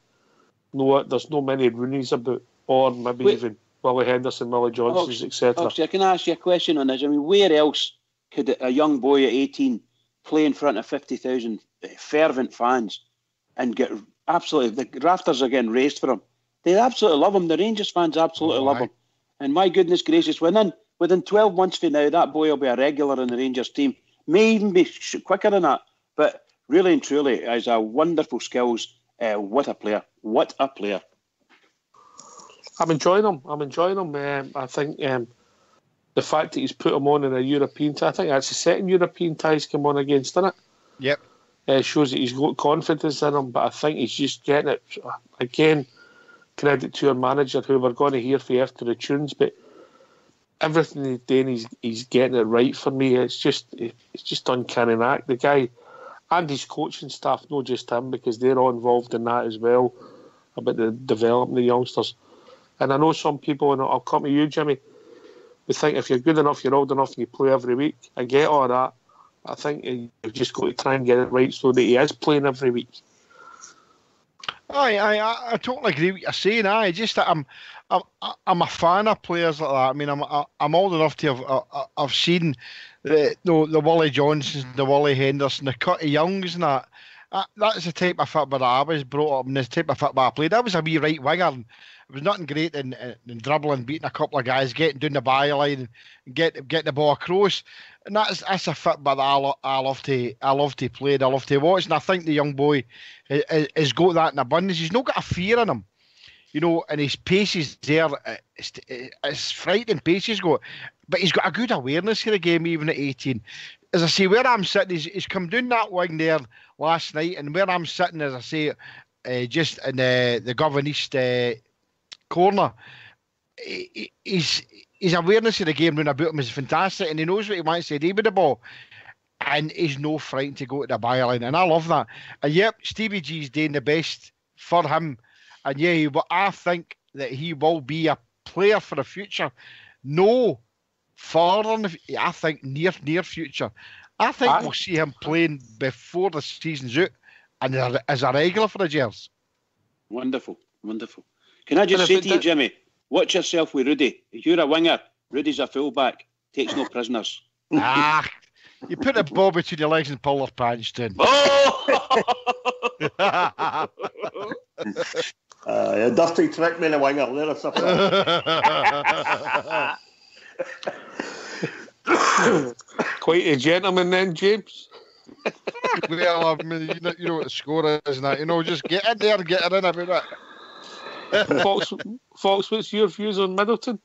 there's no many Roonies about, or maybe even Willie Henderson, Willie Johnsons, etc. I can ask you a question on this. I mean, where else could a young boy at 18 play in front of 50,000 fervent fans and get absolutely, the rafters are getting raised for him? They absolutely love him. The Rangers fans absolutely love him. And my goodness gracious, within 12 months from now, that boy will be a regular in the Rangers team. May even be quicker than that. But really and truly, has a wonderful skills. What a player. What a player. I'm enjoying him. I think the fact that he's put him on in a European tie, I think that's the second European tie he's come on against, isn't it? Yep. Shows that he's got confidence in him, but I think he's just getting it. Again, credit to our manager, who we're going to hear for after the tunes, but everything he's doing, he's getting it right for me. It's just uncanny act. The guy and his coaching staff, not just him, because they're all involved in that as well, about the development of the youngsters. And I know some people, and I'll come to you, Jimmy, we think if you're good enough, you're old enough, and you play every week. I get all that. I think you've just got to try and get it right so that he is playing every week. I totally agree with you saying. Just that I'm a fan of players like that. I mean, I'm old enough to have seen the Willie Johnsons, the Willie Henderson, the Cutty Youngs, and that. That's the type of football that I was brought up in. The type of football I played. I was a wee right winger. And it was nothing great in dribbling, beating a couple of guys, getting down the byline, and get the ball across. And that's a football that I love to play. And I love to watch. And I think the young boy has got that in abundance. He's not got a fear in him, and his pace is there. It's frightening pace he's got. But he's got a good awareness of the game, even at 18. as I say, where I'm sitting, he's come down that wing there last night, and where I'm sitting, as I say, just in the Govan East corner, his awareness of the game round about him is fantastic, and he knows what he wants to do with the ball, and he's no frightened to go to the byline, and I love that. And yep, Stevie G's doing the best for him, and yeah, but I think that he will be a player for the future. No further, I think near future. I think we'll see him playing before the season's out, and as a regular for the Gers. Wonderful, wonderful. Can I just say to you, Jimmy, watch yourself with Rudy. If you're a winger, Rudy's a fullback, takes no prisoners. You put a ball between your legs and pull their pants down. Oh! A dirty trick me in a winger. There's Quite a gentleman then, James. Well, I mean, you know what the score is, and that. Just get in there and get her in about it. Fox, what's your views on Middleton?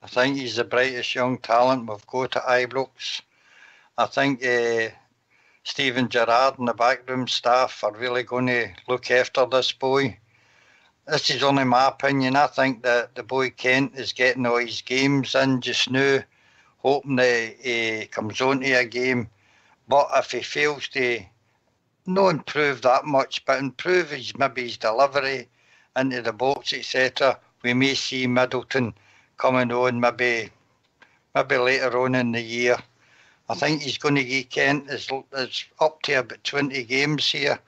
I think he's the brightest young talent we've got at Ibrox. I think Stephen Gerrard and the backroom staff are really going to look after this boy. This is only my opinion. I think that the boy Kent is getting all his games in just now, hoping that he comes onto a game. But if he fails to not improve that much, but improve his delivery into the box, etc., we may see Middleton coming on maybe later on in the year. I think he's going to give Kent is up to about 20 games here,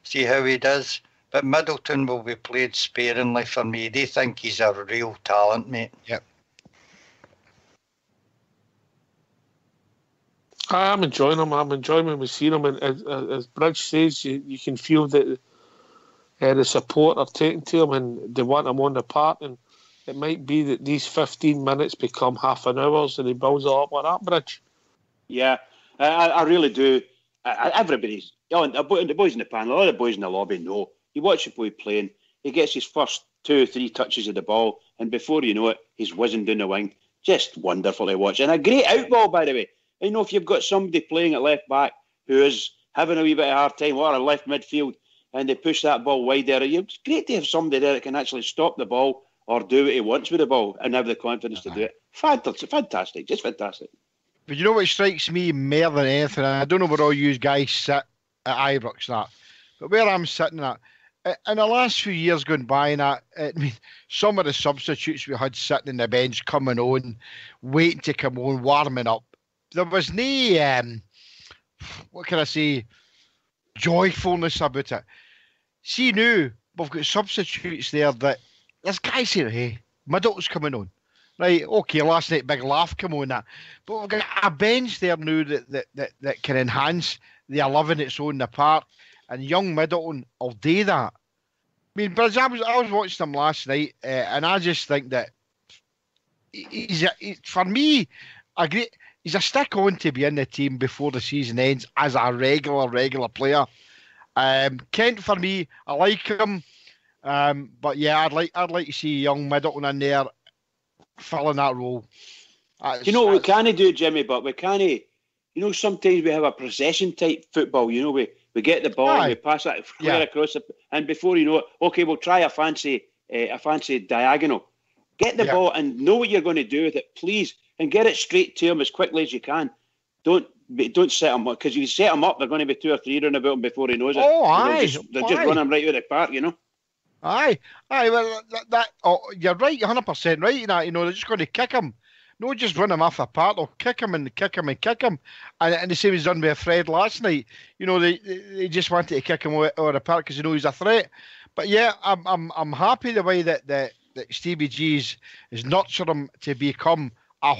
see how he does. But Middleton will be played sparingly for me. They think he's a real talent, mate. Yep. I'm enjoying him. I'm enjoying when we see him. And as Bridge says, you can feel that the support are taken to him and they want him on the park. And it might be that these 15 minutes become half an hour and he builds it up like that, Bridge. Yeah, I really do. Everybody's, the boys in the panel, all the boys in the lobby know. You watch the boy playing, he gets his first 2 or 3 touches of the ball, and before you know it, he's whizzing down the wing. Just wonderful to watch. And a great outball, by the way. If you've got somebody playing at left back who is having a wee bit of a hard time, or a left midfield, and they push that ball wide there, it's great to have somebody there that can actually stop the ball or do what he wants with the ball and have the confidence to do it. Fantastic, just fantastic. But you know what strikes me more than anything, I don't know where all you guys sit at Ibrox, but where I'm sitting at, in the last few years going by, some of the substitutes we had sitting in the bench coming on, waiting to come on, warming up, there was no, what can I say, joyfulness about it. See now, we've got substitutes there that, there's guys here, hey, Middleton's coming on. Right, okay, last night, big laugh, come on that. But we've got a bench there now that can enhance the 11 that's on the park, and young Middleton will do that. I mean, but I was watching him last night, and I just think that for me, he's a stick on to be in the team before the season ends as a regular player. Kent, for me, I like him, but yeah, I'd like to see young Middleton in there filling that role. You know what we can't do, Jimmy, but we can't. Sometimes we have a possession type football. We get the ball, we pass it clear across, and before you know it, okay, we'll try a fancy diagonal. Get the ball and know what you're going to do with it, please, and get it straight to him as quickly as you can. Don't set him up, because if you set him up, they're going to be 2 or 3 running about him before he knows it. Oh, aye. They'll just run him right out of the park, Aye. Well, you're right, 100% right. They're just going to kick him. No, just run him off the park. They'll kick him and kick him and kick him. And the same as done with Fred last night. They just wanted to kick him out of the park because he's a threat. But yeah, I'm happy the way that Stevie G's is nurtured him to become a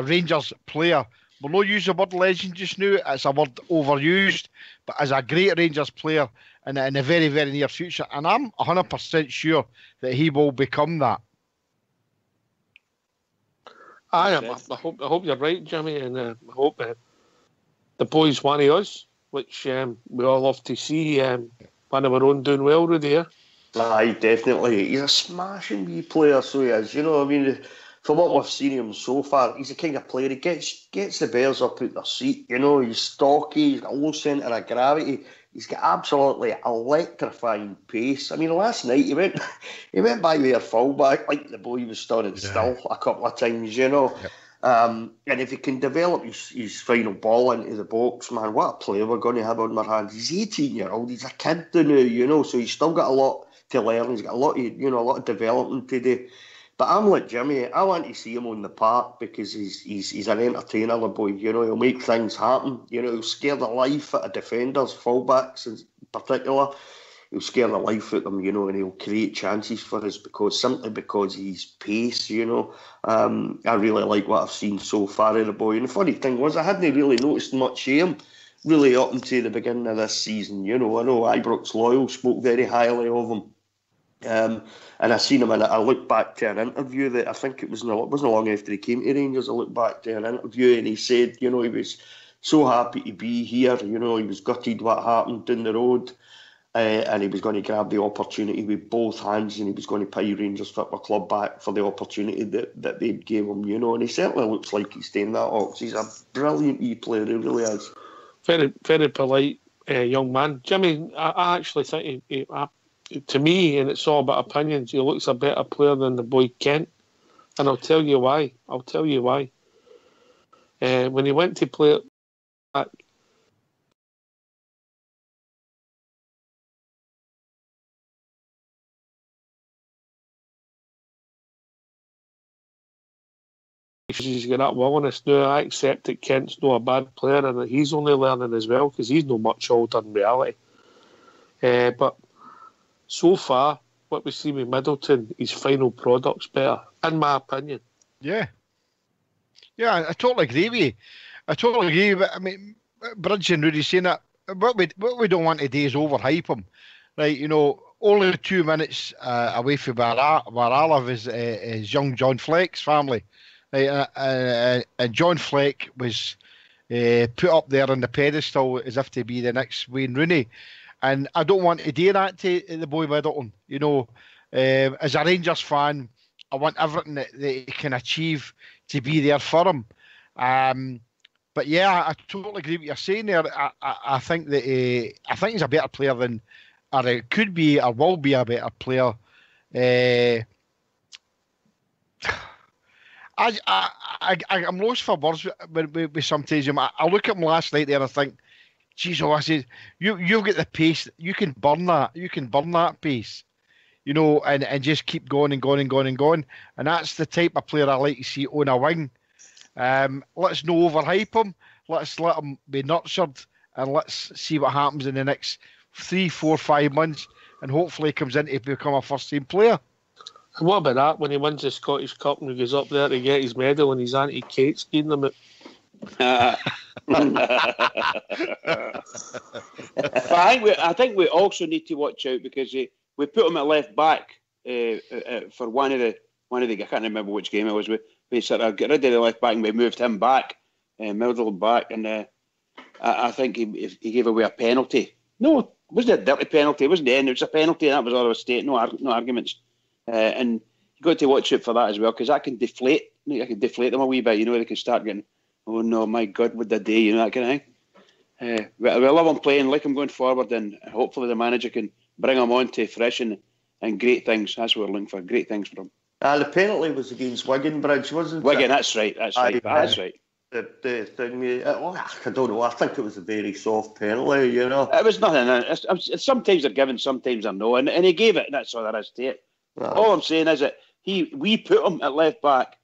Rangers player. We'll not use the word legend just now. It's a word overused, but as a great Rangers player in the very, very near future. And I'm 100% sure that he will become that. I hope you're right, Jimmy, and I hope the boys want of us, which we all love to see one of our own doing well with there. Aye, definitely. He's a smashing wee player, so he is. for what we've seen him so far, he's the kind of player, he gets the Bears up out their seat, you know, he's stocky, he's got a low centre of gravity, he's got absolutely electrifying pace. I mean, last night he went by with a fullback like the boy was standing still a couple of times, you know. Yep. And if he can develop his final ball into the box, man, what a player we're going to have on our hands. He's 18-year-old, he's a kid now, you know, so he's still got a lot to learn. He's got a lot of development to do. But I'm like Jimmy, I want to see him on the park because he's an entertainer, the boy. You know, he'll make things happen. You know, he'll scare the life out of defenders, fullbacks in particular. He'll scare the life out of them, you know, and he'll create chances for us simply because he's pace, you know. I really like what I've seen so far of the boy. And the funny thing was, I hadn't really noticed much of him really up until the beginning of this season. You know, I know Ibrox Loyal spoke very highly of him. And I seen him, and I looked back to an interview that I think it wasn't long after he came to Rangers. I looked back to an interview, and he said, you know, he was so happy to be here. You know, he was gutted what happened down the road, and he was going to grab the opportunity with both hands, and he was going to pay Rangers Football Club back for the opportunity that they gave him. You know, and he certainly looks like he's doing that. Ox. He's a brilliant player. He really is. Very, very polite young man, Jimmy. I actually think to me, and it's all about opinions, he looks a better player than the boy Kent. And I'll tell you why. When he went to play back, he's got that willingness now. I accept that Kent's not a bad player and that he's only learning as well because he's not much older in reality. But so far, what we see with Middleton, his final product's better, in my opinion. Yeah, I totally agree with you. I mean, Bridge and Rudy saying that what we don't want to do is overhype him. Right, you know, only 2 minutes away from where I live is young John Fleck's family. Right, and John Fleck was put up there on the pedestal as if to be the next Wayne Rooney. And I don't want to do that to the boy Middleton. You know, as a Rangers fan, I want everything that he can achieve to be there for him. But yeah, I totally agree with what you're saying there. I think that he's a better player than, or it could be, or will be a better player. I'm lost for words with sometimes. I look at him last night there and I think, geez, I said, you've got the pace. You can burn that. You can burn that pace, you know, and just keep going and going and going and going. And that's the type of player I like to see on a wing. Let's not overhype him. Let's let him be nurtured, and let's see what happens in the next 3, 4, 5 months. And hopefully he comes in to become a first-team player. And what about that when he wins the Scottish Cup and he goes up there to get his medal and his Auntie Kate's giving him it? I think we also need to watch out because we put him at left back for one of the I can't remember which game it was. We sort of got rid of the left back and we moved him back, Mildred back, and I think he gave away a penalty. No, it wasn't a dirty penalty. It wasn't the end. It was a penalty, and that was all I was stating. No arguments. And you got to watch out for that as well because that can deflate. I can deflate them a wee bit. You know, they can start getting, oh no, my God, what did they? You know, that kind of thing. We love him playing, like him going forward, and hopefully the manager can bring him on to freshen and great things. That's what we're looking for. Great things from him. The penalty was against Wigan, Bridge, wasn't it? Wigan, that's right. That's right. The thing, I don't know. I think it was a very soft penalty, you know. It was nothing. Sometimes they're given, sometimes they're no. And he gave it, and that's all there is to it. All I'm saying is that we put him at left back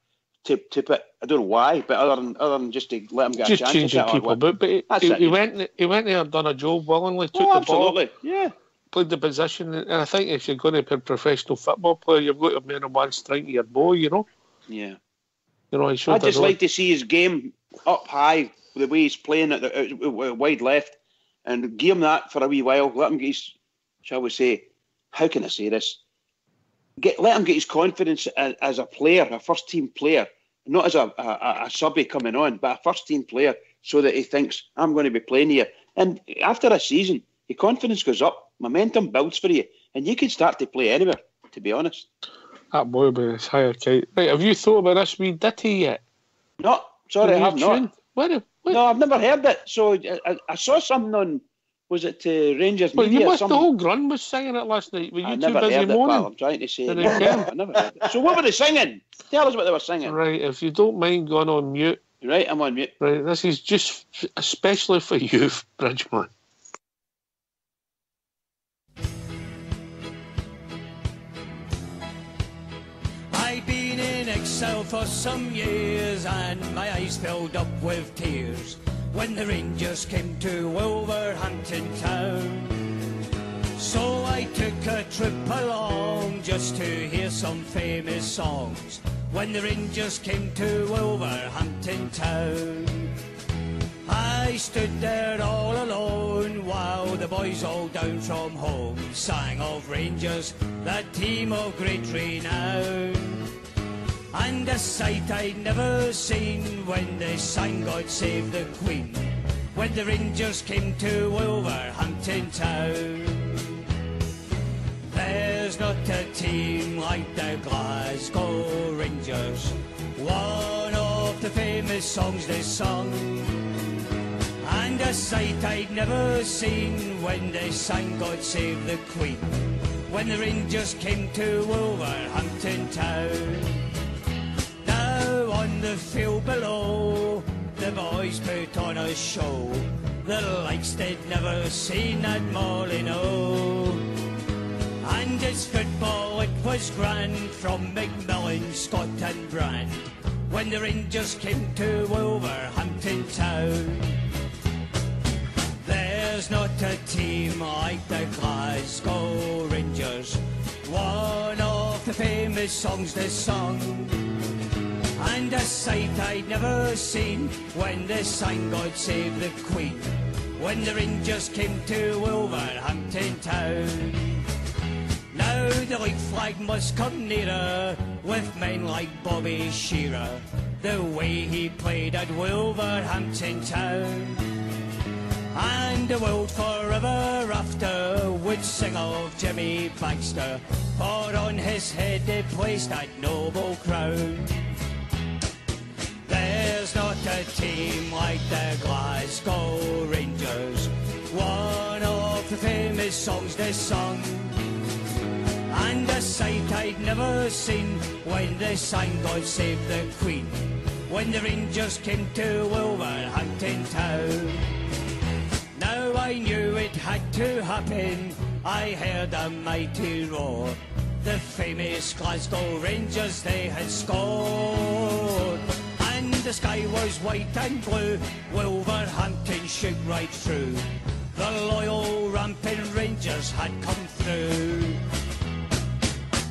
to put, I don't know why, but other than just to let him get just a chance. Just changing people about. But he went there and done a job willingly, took the ball. Yeah. Played the position, and I think if you're going to be a professional football player, you've got to have men on one string to your boy, you know. Yeah. You know, I'd just like to see his game up high, the way he's playing at the wide left, and give him that for a wee while. Let him get his, shall we say, how can I say this? Let him get his confidence as a player, a first team player, not as a subby coming on, but a first team player, so that he thinks I'm going to be playing here. And after a season, your confidence goes up, momentum builds for you, and you can start to play anywhere. To be honest. That boy with his higher kite. Right, have you thought about this wee ditty yet? No, sorry, I have not. What? No, I've never heard it. So I saw something on, was it Rangers Well, Media? you must, the whole Grun was singing it last night. Were you too busy heard moaning? It, I'm trying to say. Did No, I never heard it. So what were they singing? Tell us what they were singing. Right, if you don't mind going on mute. Right, I'm on mute. Right, this is just especially for you, Bridgeman. I've been in exile for some years and my eyes filled up with tears when the Rangers came to Wolverhampton town. So I took a trip along just to hear some famous songs when the Rangers came to Wolverhampton town. I stood there all alone while the boys all down from home sang of Rangers, that team of great renown. And a sight I'd never seen when they sang God Save the Queen, when the Rangers came to Wolverhampton town. There's not a team like the Glasgow Rangers, one of the famous songs they sung. And a sight I'd never seen when they sang God Save the Queen, when the Rangers came to Wolverhampton town. Now on the field below, the boys put on a show, the likes they'd never seen at Molyneux. And it's football, it was grand, from Macmillan, Scott and Brand, when the Rangers came to Wolverhampton town. There's not a team like the Glasgow Rangers, one of the famous songs they sung. And a sight I'd never seen when they sang God Save the Queen, when the Rangers came to Wolverhampton town. Now the league flag must come nearer with men like Bobby Shearer, the way he played at Wolverhampton town. And the world forever after would sing of Jimmy Baxter, for on his head they placed that noble crown. There's not a team like the Glasgow Rangers, one of the famous songs they sung. And a sight I'd never seen when they sang God Save the Queen, when the Rangers came to Wolverhampton town. Now I knew it had to happen, I heard a mighty roar, the famous Glasgow Rangers they had scored. And the sky was white and blue, Wolverhampton shook right through, the loyal ramping Rangers had come through.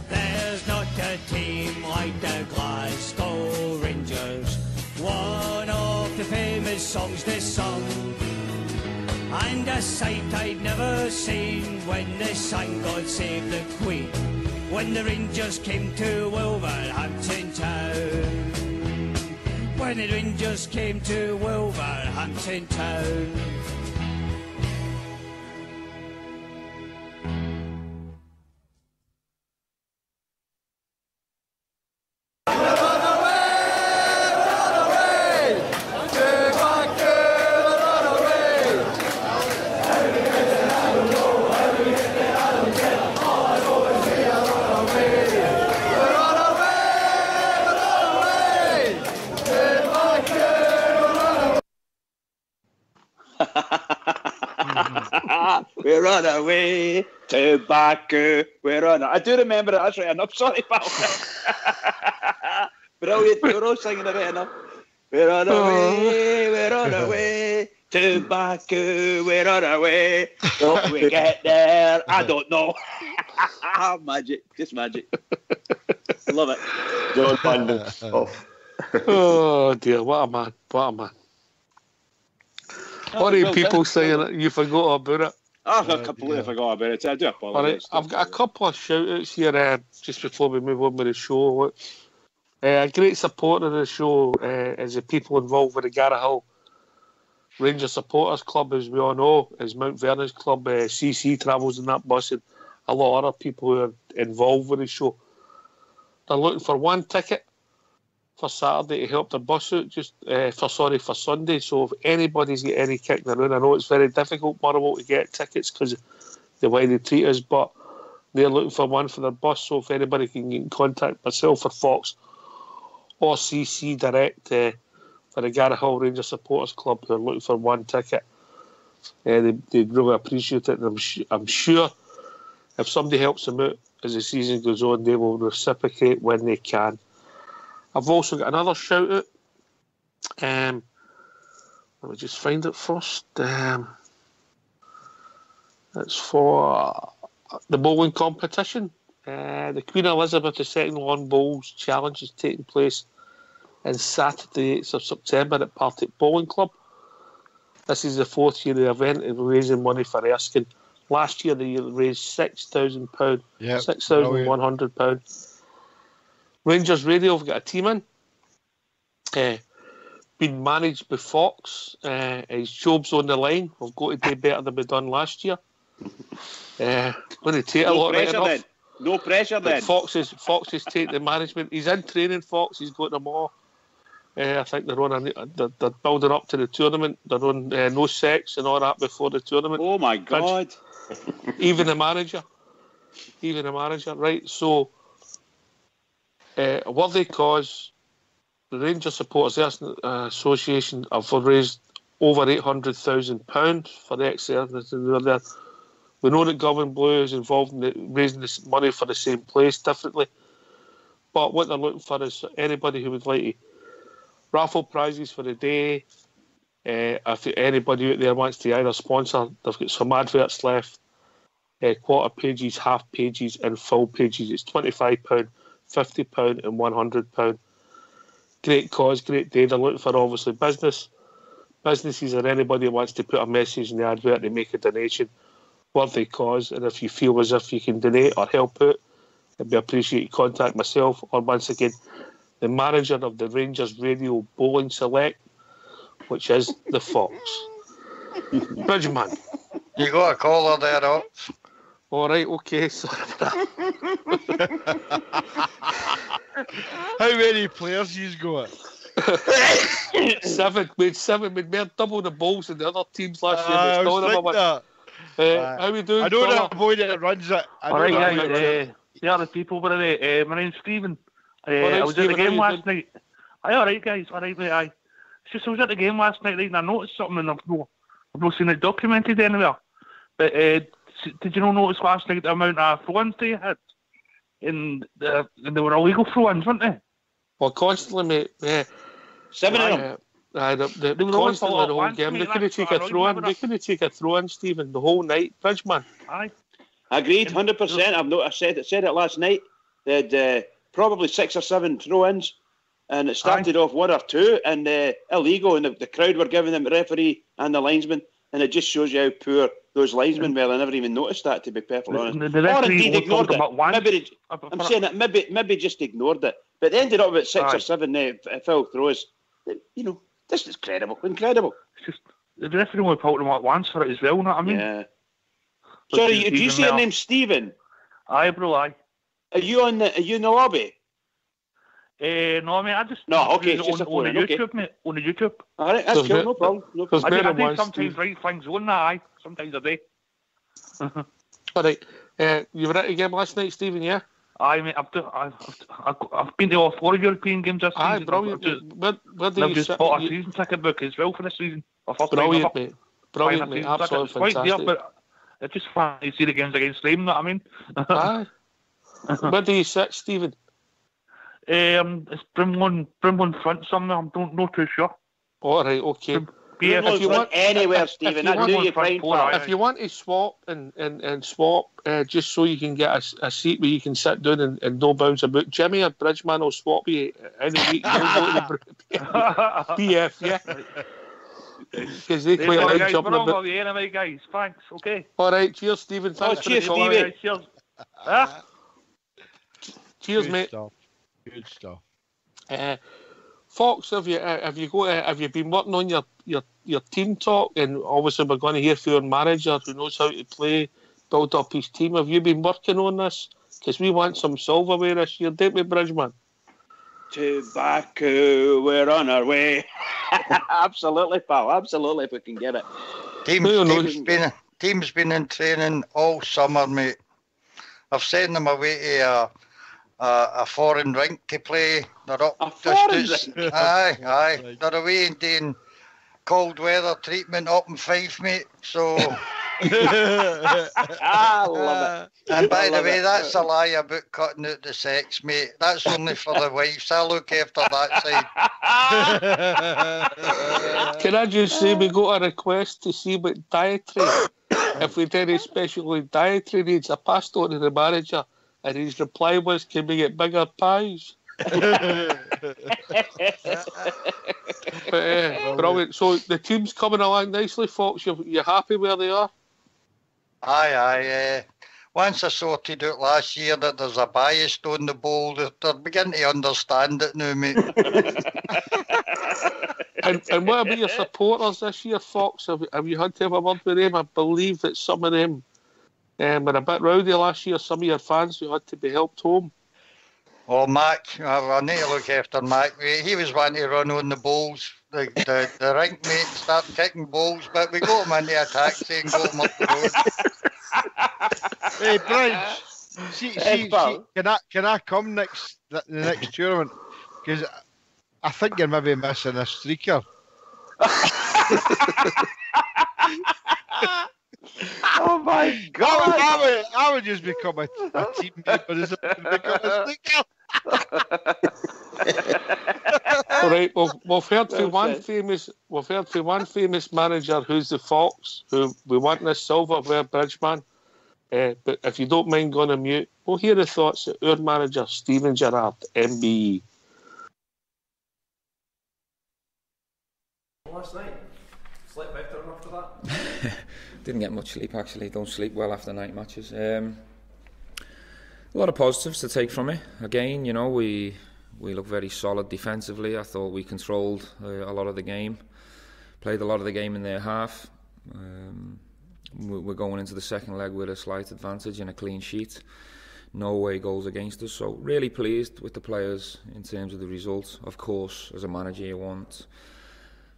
There's not a team like the Glasgow Rangers, one of the famous songs they sung. And a sight I'd never seen when they sang God Save the Queen, when the Rangers came to Wolverhampton town. When the Rangers came to Wolverhampton town. We're on our way to Baku. We're on. I do remember it. That's right enough. Sorry, pal. Brilliant. We're all singing it right enough. We're on our way. We're on our way to Baku. We're on our way. Don't we get there? I don't know. Magic. Just magic. Love it. John Bandon's off. Oh dear, what a man. What a man. What are people saying that you forgot about it? I completely forgot about it. I do apologise. Right, I've got a couple of shout-outs here just before we move on with the show. A great supporter of the show is the people involved with the Garrahill Ranger Supporters Club, as we all know, is Mount Vernon's club. CC travels in that bus, and a lot of other people who are involved with the show. They're looking for one ticket for Saturday to help their bus out, for Sunday. So if anybody's got any kick in the room, I know it's very difficult, Motherwell, to get tickets because of the way they treat us, but they're looking for one for their bus. So if anybody can get in contact, myself or Fox or CC direct for the Garrahill Rangers Supporters Club who are looking for one ticket, they'd really appreciate it. And I'm sure if somebody helps them out as the season goes on, they will reciprocate when they can. I've also got another shout out. Let me just find it first. It's for the bowling competition. The Queen Elizabeth II Lawn Bowls Challenge is taking place on Saturday, 8th of September at Partick Bowling Club. This is the 4th year of the event and raising money for Erskine. Last year they raised £6,000, £6,100. Rangers Radio have got a team in. Been managed by Fox. His job's on the line. We've got to do better than we done last year. Going to take a lot right enough. No pressure then. Fox is taking the management. He's in training, Fox. He's got them all. I think they're building up to the tournament. They're on no sex and all that before the tournament. Oh my God! Even the manager, right? So, a worthy cause. The Rangers Supporters Association have raised over £800,000 for the exercise. We know that Govan Blue is involved in raising this money for the same place differently. But what they're looking for is anybody who would like to raffle prizes for the day. If anybody out there wants to either sponsor, they've got some adverts left. Quarter pages, half pages and full pages. It's £25, £50 and £100. Great cause, great day. They're looking for obviously businesses or anybody who wants to put a message in the advert to make a donation. Worthy cause, and if you feel as if you can donate or help out, it'd be appreciated. Contact myself or once again the manager of the Rangers Radio Bowling Select, which is the Fox. Bridgeman. You got a caller there, Ox. All right, okay, sorry for that. How many players you's got? 7. We made double the bowls in the other teams last year. I was thinking that. How we doing? I know that boy that runs it. All right, guys. The other people, by the way. My name's Stephen. I was at the game last night. Aye, all right, guys. All right, mate. Aye. It's just I was at the game last night, right, and I noticed something, and I've not seen it documented anywhere. But did you not notice last night the amount of throw-ins they had? And they were illegal throw-ins, weren't they? Well, constantly, mate. 7 of them. They constantly the whole game. They couldn't take a throw-in. They couldn't take a throw-in, Stephen, the whole night. Bridgeman. Aye. Agreed, 100%. I said it last night. They had probably 6 or 7 throw-ins, and it started off 1 or 2 and illegal, and the crowd were giving them the referee and the linesman, and it just shows you how poor those linesmen were. I never even noticed that, to be perfectly honest. Or indeed ignored it. I'm saying that maybe just ignored it, but they ended up with 6 or 7 foul throws. You know, this is incredible. It's just the referee only pulled them at once for it as well. You know what I mean? Yeah. Sorry, do you see your name, Stephen? Aye, bro. Aye. Are you in the lobby? No, mate. I just it's just on the YouTube, mate. On the YouTube. All right, that's cool. No problem. I do sometimes write things on that. Aye, sometimes I do. All right. You were at a game last night, Stephen? Yeah. Aye, mate. I've been to all 4 European games this season. Aye, brilliant. Where do I've you just sit? bought a season ticket book as well for this season. Brilliant, mate. Brilliant, mate. Absolutely fantastic. But I just want to see the games against them. You know what I mean? Aye. Where do you sit, Stephen? It's Brimley front somewhere. I'm not too sure. All right, okay. If you want anywhere, Stephen, I knew you'd find for. If you want to swap and swap, just so you can get a seat where you can sit down and no bounce about, Jimmy or Bridgeman will swap you any week. BF, yeah. Because they quite like jumping a bit. Anyway, guys, thanks. Okay. All right, cheers, Stephen. Thanks for the call. Stevie. Cheers. Cheers, mate. Good stuff. Fox, have you been working on your team talk? And obviously we're going to hear from your manager who knows how to play, build up his team. Have you been working on this Because we want some silverware this year, don't we, Bridgeman? Tobacco, we're on our way. Absolutely, pal. Absolutely, if we can get it. Team's been in training all summer, mate. I've sent them away to a foreign rink to play. They're up. Aye. They're away and doing cold weather treatment up in Fife, mate. So. I love it. And by the way, that's a lie about cutting out the sex, mate. That's only for the wives. I look after that side. Can I just say we got a request to see what dietary, if we did any special dietary needs, I passed on to the manager and his reply was, can we get bigger pies? Brilliant. So the team's coming along nicely, Fox. You're happy where they are? Aye. Once I sorted out last year that there's a bias on the bowl, they're beginning to understand it now, mate. and what about your supporters this year, Fox? Have you had to have a word with them? I believe that some of them were a bit rowdy last year. Some of your fans who had to be helped home. Oh, Mac, I need to look after Mac. He was wanting to run on the balls. The rink mate start kicking balls, but we got him into a taxi and got him up the road. Hey, Bridge, can I come the next tournament? Because I think you're maybe missing a streaker. Oh my God! I would just become a team member as become a streaker. All right, we've heard from one famous manager who's the Fox, who we want this silverware Bridgeman. But if you don't mind going on mute, we'll hear the thoughts of our manager, Stephen Gerrard, MBE. Last night, slept better after that? Didn't get much sleep actually. Don't sleep well after night matches. A lot of positives to take from it. Again, you know, we look very solid defensively. I thought we controlled a lot of the game, played a lot of the game in their half. We're going into the second leg with a slight advantage and a clean sheet. No away goals against us. So really pleased with the players in terms of the results. Of course, as a manager, you want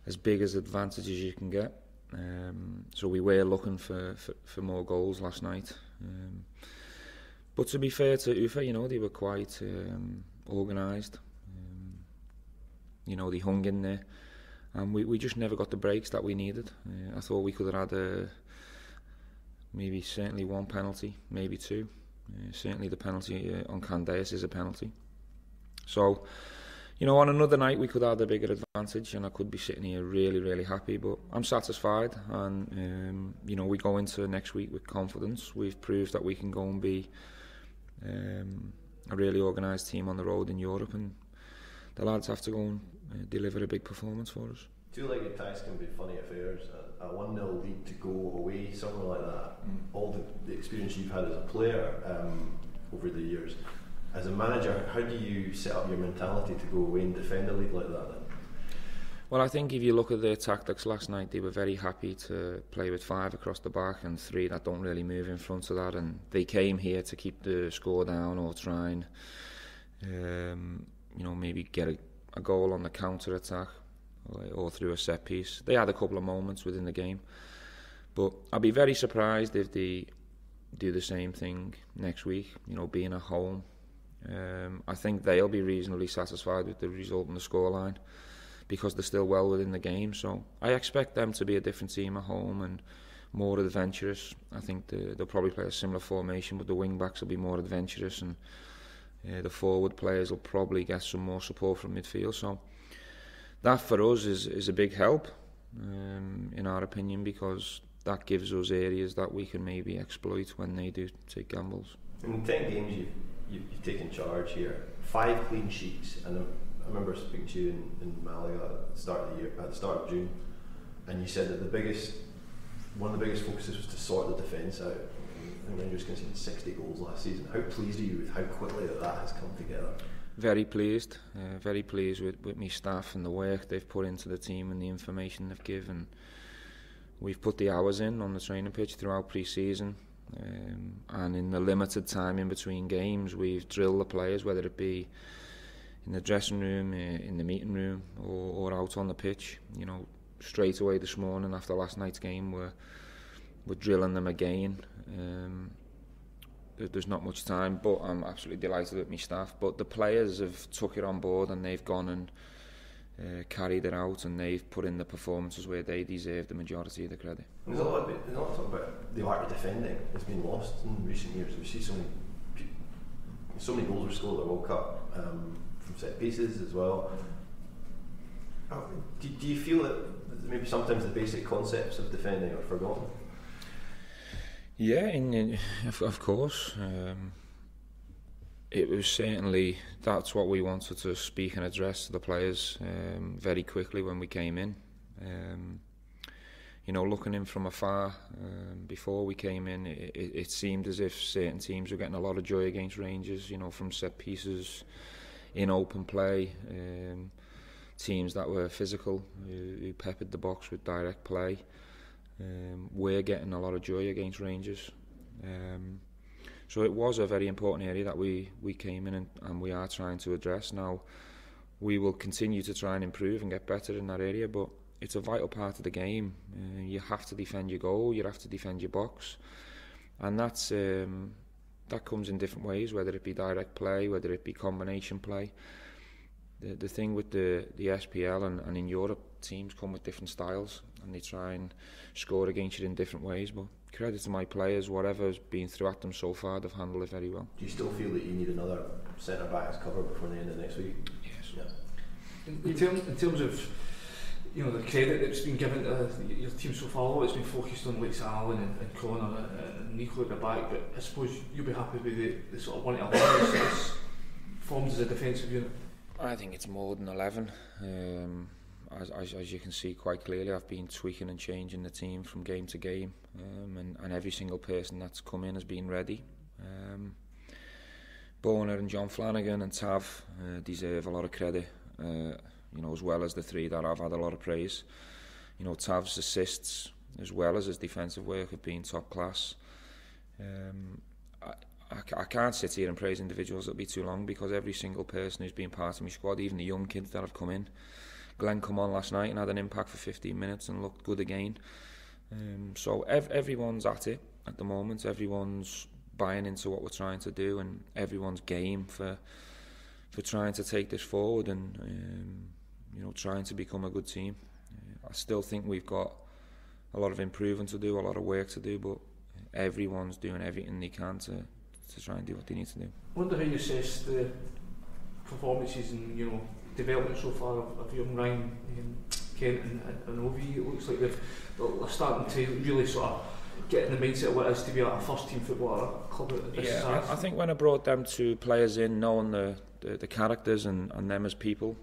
as big as advantage as you can get. So we were looking for more goals last night. But to be fair to Ufa, you know, they were quite organised. You know, they hung in there. And we just never got the breaks that we needed. I thought we could have had maybe certainly one penalty, maybe two. Certainly the penalty on Candeas is a penalty. So, you know, on another night we could have a bigger advantage and I could be sitting here really, really happy, but I'm satisfied and, you know, we go into next week with confidence. We've proved that we can go and be a really organised team on the road in Europe, and the lads have to go and deliver a big performance for us. Two-legged ties can be funny affairs. A 1-0 lead to go away, something like that. All the experience you've had as a player over the years, as a manager, how do you set up your mentality to go away and defend a lead like that then? Well, I think if you look at their tactics last night, they were very happy to play with 5 across the back and 3 that don't really move in front of that, and they came here to keep the score down or try and you know, maybe get a goal on the counter attack or through a set piece. They had a couple of moments within the game, but I'll be very surprised if they do the same thing next week, you know, being at home. I think they'll be reasonably satisfied with the result and the scoreline because they're still well within the game. So I expect them to be a different team at home and more adventurous. I think they'll probably play a similar formation, but the wing backs will be more adventurous and the forward players will probably get some more support from midfield. So that for us is a big help in our opinion, because that gives us areas that we can maybe exploit when they do take gambles. In 10 games you've taken charge here, 5 clean sheets, and I remember speaking to you in Malaga at the start of the year, at the start of June, and you said that one of the biggest focuses was to sort the defence out. And Rangers conceded 60 goals last season. How pleased are you with how quickly that has come together? Very pleased with my staff and the work they've put into the team and the information they've given. We've put the hours in on the training pitch throughout pre-season. And in the limited time in between games, we've drilled the players, whether it be in the dressing room, in the meeting room, or out on the pitch. You know, straight away this morning after last night's game, we're drilling them again. There's not much time, but I'm absolutely delighted with my staff. But the players have took it on board, and they've gone and carried it out, and they've put in the performances where they deserve the majority of the credit. There's a lot of talk about the art of defending that's been lost in recent years. We see so many goals were scored at the World Cup from set pieces as well. Do you feel that maybe sometimes the basic concepts of defending are forgotten? Yeah, of course. It was certainly, that's what we wanted to speak and address to the players very quickly when we came in. You know, looking in from afar, before we came in, it seemed as if certain teams were getting a lot of joy against Rangers, you know, from set pieces, in open play, teams that were physical, who peppered the box with direct play. We're getting a lot of joy against Rangers. So it was a very important area that we came in and we are trying to address. Now, we will continue to try and improve and get better in that area, but it's a vital part of the game. You have to defend your goal, you have to defend your box, and that comes in different ways, whether it be direct play, whether it be combination play. The thing with the SPL and in Europe, teams come with different styles and they try and score against you in different ways, but credit to my players, whatever's been through at them so far, they've handled it very well. Do you still feel that you need another centre-back as cover before the end of next week? Yes. Yeah. In terms of, you know, the credit that's been given to your team so far, a lot has been focused on like Allen and Connor and Nico at the back, but I suppose you'll be happy with the sort of 1-11 that's formed as a defensive unit. I think it's more than 11. As you can see quite clearly, I've been tweaking and changing the team from game to game, and every single person that's come in has been ready. Boner and John Flanagan and Tav deserve a lot of credit, you know, as well as the three that I've had a lot of praise. You know, Tav's assists as well as his defensive work have been top class. I can't sit here and praise individuals, it'll be too long, because every single person who's been part of my squad, even the young kids that have come in. Glenn come on last night and had an impact for 15 minutes and looked good again. So everyone's at it at the moment, everyone's buying into what we're trying to do, and everyone's game for trying to take this forward and you know, trying to become a good team. I still think we've got a lot of improving to do, a lot of work to do, but everyone's doing everything they can to try and do what they need to do. I wonder how you assess the performances and, you know, development so far of young Ryan, Kent and Ovi. It looks like they're starting to really sort of get in the mindset of what it is to be a first team footballer at a club at this size. I think when I brought them two players in, knowing the characters and them as people,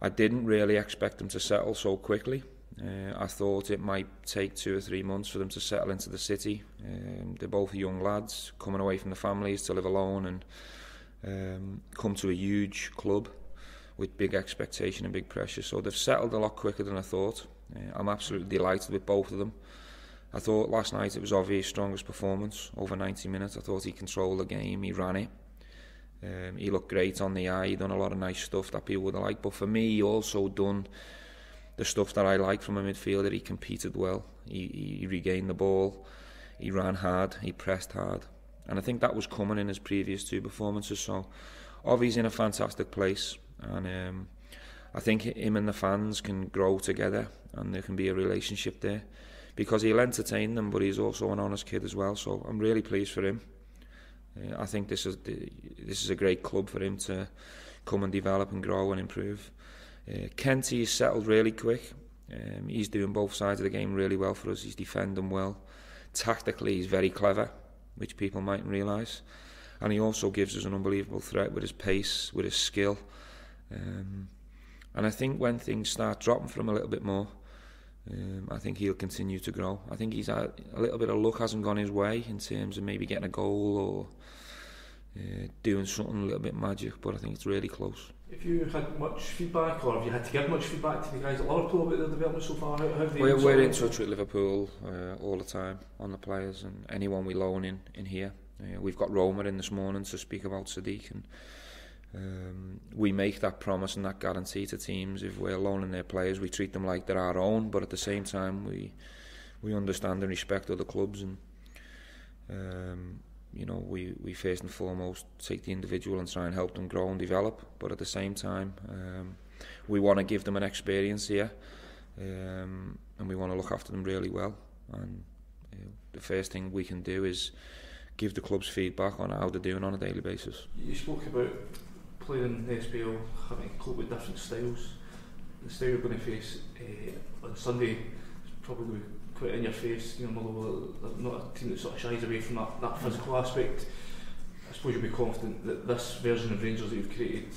I didn't really expect them to settle so quickly. I thought it might take 2 or 3 months for them to settle into the city. They're both young lads coming away from the families to live alone and come to a huge club with big expectation and big pressure. So they've settled a lot quicker than I thought. I'm absolutely delighted with both of them. I thought last night it was Ovi's strongest performance, over 90 minutes. I thought he controlled the game, he ran it. He looked great on the eye, he done a lot of nice stuff that people would have liked. But for me, he also done the stuff that I like from a midfielder. He competed well, he regained the ball, he ran hard, he pressed hard, and I think that was coming in his previous 2 performances. So Ovi's in a fantastic place, and I think him and the fans can grow together and there can be a relationship there, because he'll entertain them, but he's also an honest kid as well. So I'm really pleased for him. I think this is a great club for him to come and develop and grow and improve. Kenty's settled really quick. He's doing both sides of the game really well for us. He's defending well. Tactically, he's very clever, which people mightn't realise. And he also gives us an unbelievable threat with his pace, with his skill. And I think when things start dropping for him a little bit more, I think he'll continue to grow. I think he's a little bit of luck hasn't gone his way in terms of maybe getting a goal or doing something a little bit magic, but I think it's really close. Have you had much feedback, or have you had to give much feedback to the guys at Liverpool about their development so far? How have they we're in touch with Liverpool all the time on the players and anyone we loan in here. We've got Roma in this morning to speak about Sadiq, and we make that promise and that guarantee to teams. If we're loaning their players, we treat them like they're our own, but at the same time we understand and respect other clubs, and you know, we first and foremost take the individual and try and help them grow and develop, but at the same time we want to give them an experience here, and we want to look after them really well, and the first thing we can do is give the clubs feedback on how they're doing on a daily basis. You spoke about playing in the SPL, having to cope with different styles. The style you're going to face on Sunday is probably quite in your face, you know, although not a team that sort of shies away from that physical aspect. I suppose you'll be confident that this version of Rangers that you've created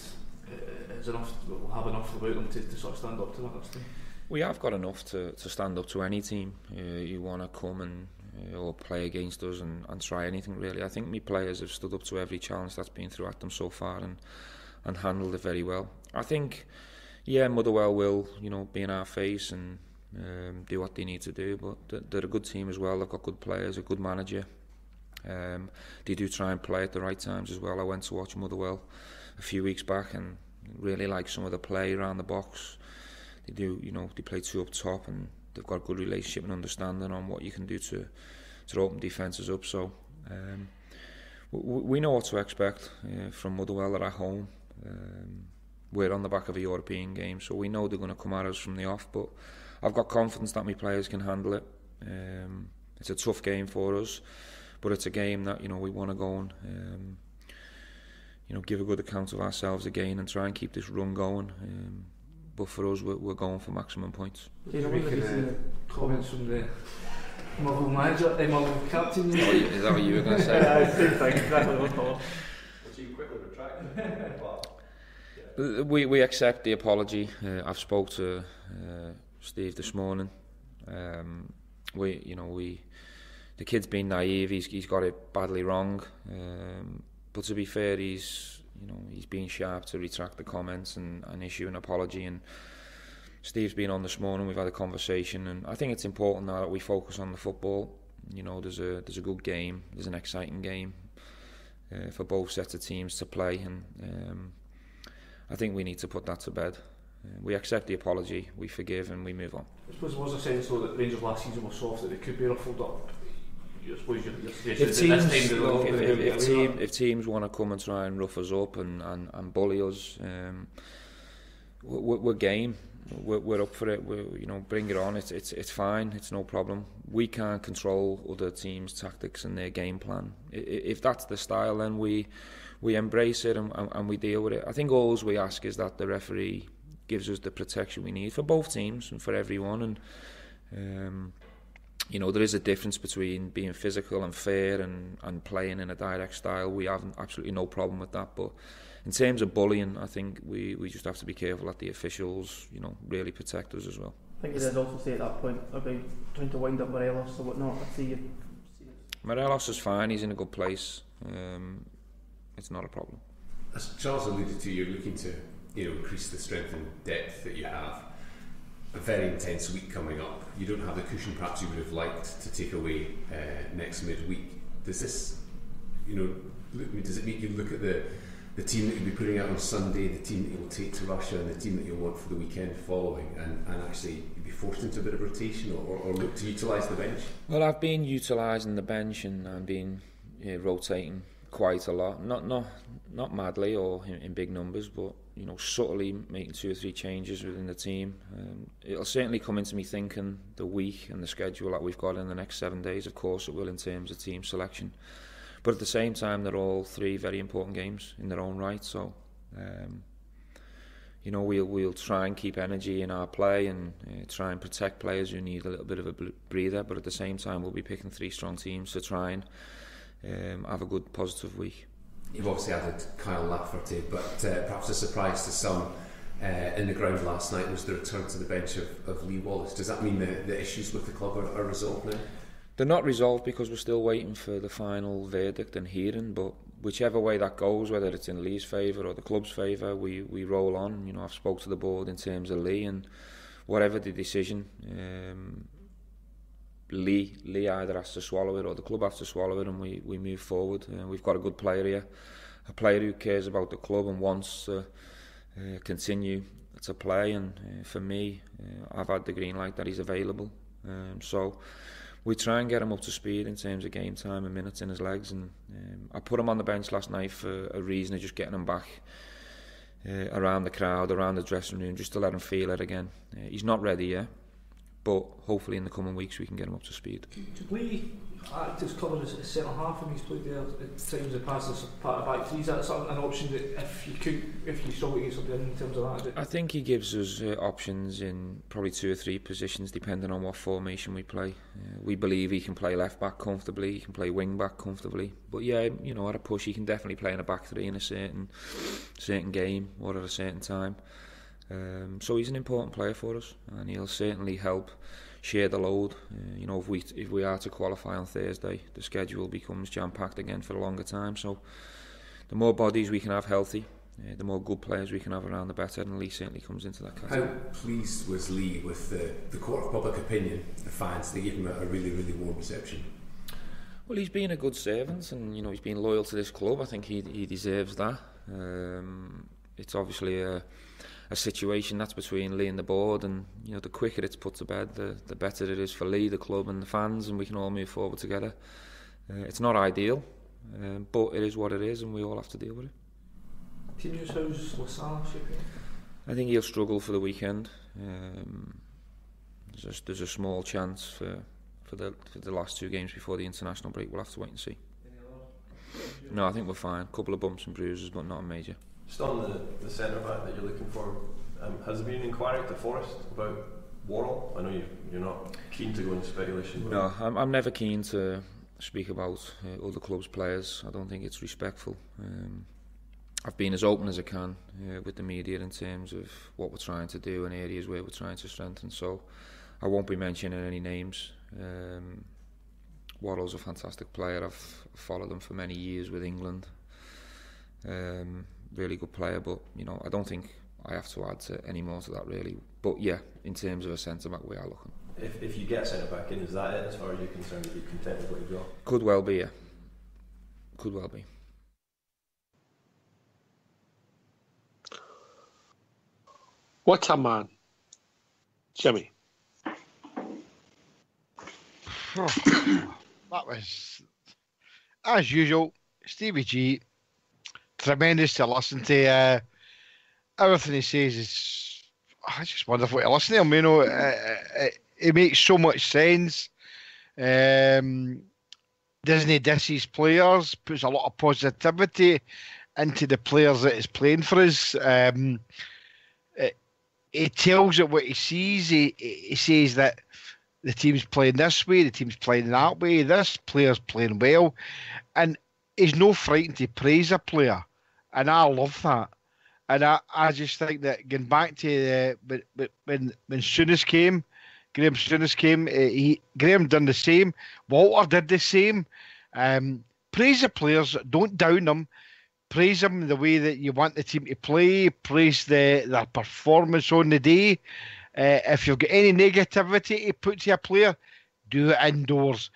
is enough, will have enough about them to sort of stand up to that next time. We have got enough to stand up to any team. You want to come and or play against us and try anything really. I think my players have stood up to every challenge that's been thrown at them so far and handled it very well. I think, yeah, Motherwell will, you know, be in our face and do what they need to do, but they're a good team as well. They've got good players, a good manager. They do try and play at the right times as well. I went to watch Motherwell a few weeks back and really like some of the play around the box. They do, you know, they play two up top and they've got a good relationship and understanding on what you can do to open defences up. So we know what to expect from Motherwell. They're at home. We're on the back of a European game, so we know they're going to come at us from the off, but I've got confidence that my players can handle it. It's a tough game for us, but it's a game that, you know, we want to go and you know, give a good account of ourselves again and try and keep this run going. But for us, we're going for maximum points. Did you make the comments from the Motherwell manager, Motherwell captain? Is that what you were going to say? Yeah, same thing, exactly what I thought. So you quickly retracted? We accept the apology. I've spoke to Steve this morning. The kid's been naive. He's got it badly wrong. But to be fair, he's been sharp to retract the comments and issue an apology. And Steve's been on this morning. We've had a conversation, and I think it's important now that we focus on the football. You know, there's a good game. There's an exciting game for both sets of teams to play, and I think we need to put that to bed. We accept the apology, we forgive, and we move on. I suppose there was a sense though that Rangers last season were soft, that they could be ruffled up. I suppose your suggestion is this time if teams want to come and try and rough us up and bully us, we're game. We're up for it. Bring it on. It's fine. It's no problem. We can't control other teams' tactics and their game plan. If that's the style, then we embrace it and we deal with it. I think all we ask is that the referee gives us the protection we need for both teams and for everyone. And there is a difference between being physical and fair and playing in a direct style. We have absolutely no problem with that. But in terms of bullying, I think we just have to be careful that the officials, really protect us as well. I think you did also say at that point about trying to wind up Morelos or whatnot. I see you. Morelos is fine. He's in a good place. It's not a problem. As Charles alluded to, you're looking to increase the strength and depth that you have. A very intense week coming up. You don't have the cushion perhaps you would have liked to take away next midweek. Does this, does it make you look at the team that you'll be putting out on Sunday, the team that you'll take to Russia, and the team that you'll want for the weekend following, and actually you'll be forced into a bit of rotation or look to utilise the bench? Well, I've been utilising the bench and been rotating quite a lot. Not madly or in big numbers, but subtly making 2 or 3 changes within the team. It'll certainly come into me thinking the week and the schedule that we've got in the next 7 days. Of course it will, in terms of team selection, but at the same time they're all 3 very important games in their own right. So we'll try and keep energy in our play and try and protect players who need a little bit of a breather, but at the same time we'll be picking 3 strong teams to try and have a good positive week. You've obviously added Kyle Lafferty, but perhaps a surprise to some in the ground last night was the return to the bench of Lee Wallace. Does that mean the issues with the club are resolved now? They're not resolved because we're still waiting for the final verdict and hearing, but whichever way that goes, whether it's in Lee's favour or the club's favour, we roll on. You know, I've spoke to the board in terms of Lee, and whatever the decision, Lee either has to swallow it or the club has to swallow it, and we move forward. We've got a good player here, a player who cares about the club and wants to continue to play, and for me, I've had the green light that he's available. So we try and get him up to speed in terms of game time and minutes in his legs, and I put him on the bench last night for a reason of just getting him back around the crowd, around the dressing room, just to let him feel it again. He's not ready yet, but hopefully in the coming weeks we can get him up to speed. Did Lee act as covered as a centre half when he's played there at times in the past as part of back three? Is that sort of an option that if you struggle to get something in terms of that? I think he gives us options in probably 2 or 3 positions depending on what formation we play. We believe he can play left back comfortably, he can play wing back comfortably, but yeah, you know, at a push he can definitely play in a back three in a certain game or at a certain time. So he's an important player for us, and he'll certainly help share the load. You know, if we are to qualify on Thursday, the schedule becomes jam-packed again for a longer time. So the more bodies we can have healthy, the more good players we can have around, the better. And Lee certainly comes into that category. How pleased was Lee with the court of public opinion, the fans? They gave him a really, really warm reception. Well, he's been a good servant, and you know, he's been loyal to this club. I think he deserves that. It's obviously a situation that's between Lee and the board, and you know, the quicker it's put to bed, the better it is for Lee, the club and the fans, and we can all move forward together. It's not ideal, but it is what it is, and we all have to deal with it. Team news, how's LaSalle shaping? I think he'll struggle for the weekend. There's a small chance for the last 2 games before the international break. We'll have to wait and see. No, I think we're fine. A couple of bumps and bruises, but not major. Just on the centre back that you're looking for, has there been an inquiry to Forest about Worrell? I know you're not keen to go into speculation. No, I'm never keen to speak about other clubs' players. I don't think it's respectful. I've been as open as I can with the media in terms of what we're trying to do and areas where we're trying to strengthen. So I won't be mentioning any names. Worrell's a fantastic player. I've followed him for many years with England. Really good player, but you know, I don't think I have to add any more to that really. But yeah, in terms of a centre back, we are looking. If you get a centre back in, is that it as far as you're concerned? Are you content with what you've got? Could well be, yeah. Could well be. What a man, Jimmy. That was, as usual, Stevie G. Tremendous to listen to. Everything he says is just wonderful to listen to him. You know, it makes so much sense. Doesn't he diss his players? Puts a lot of positivity into the players that is playing for us. He tells it what he sees. He says that the team's playing this way, the team's playing that way, this player's playing well, and he's no frightened to praise a player. And I love that. And I just think that going back to when Souness came, Graham Souness came, Graham done the same. Walter did the same. Praise the players, don't down them. Praise them the way that you want the team to play. Praise their performance on the day. If you've got any negativity to put to a player, do it indoors.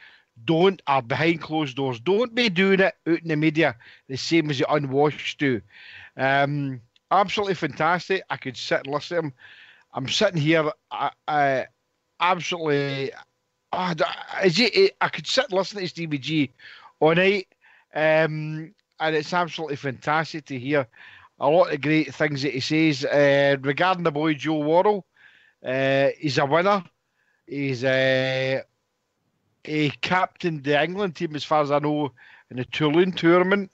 Don't, or behind closed doors. Don't be doing it out in the media the same as the unwashed do. Absolutely fantastic. I could sit and listen to him. I'm sitting here. Absolutely. I could sit and listen to Stevie G all night. And it's absolutely fantastic to hear a lot of great things that he says. Regarding the boy Joe Worrell, he's a winner. He's he captained the England team, as far as I know, in the Toulon tournament.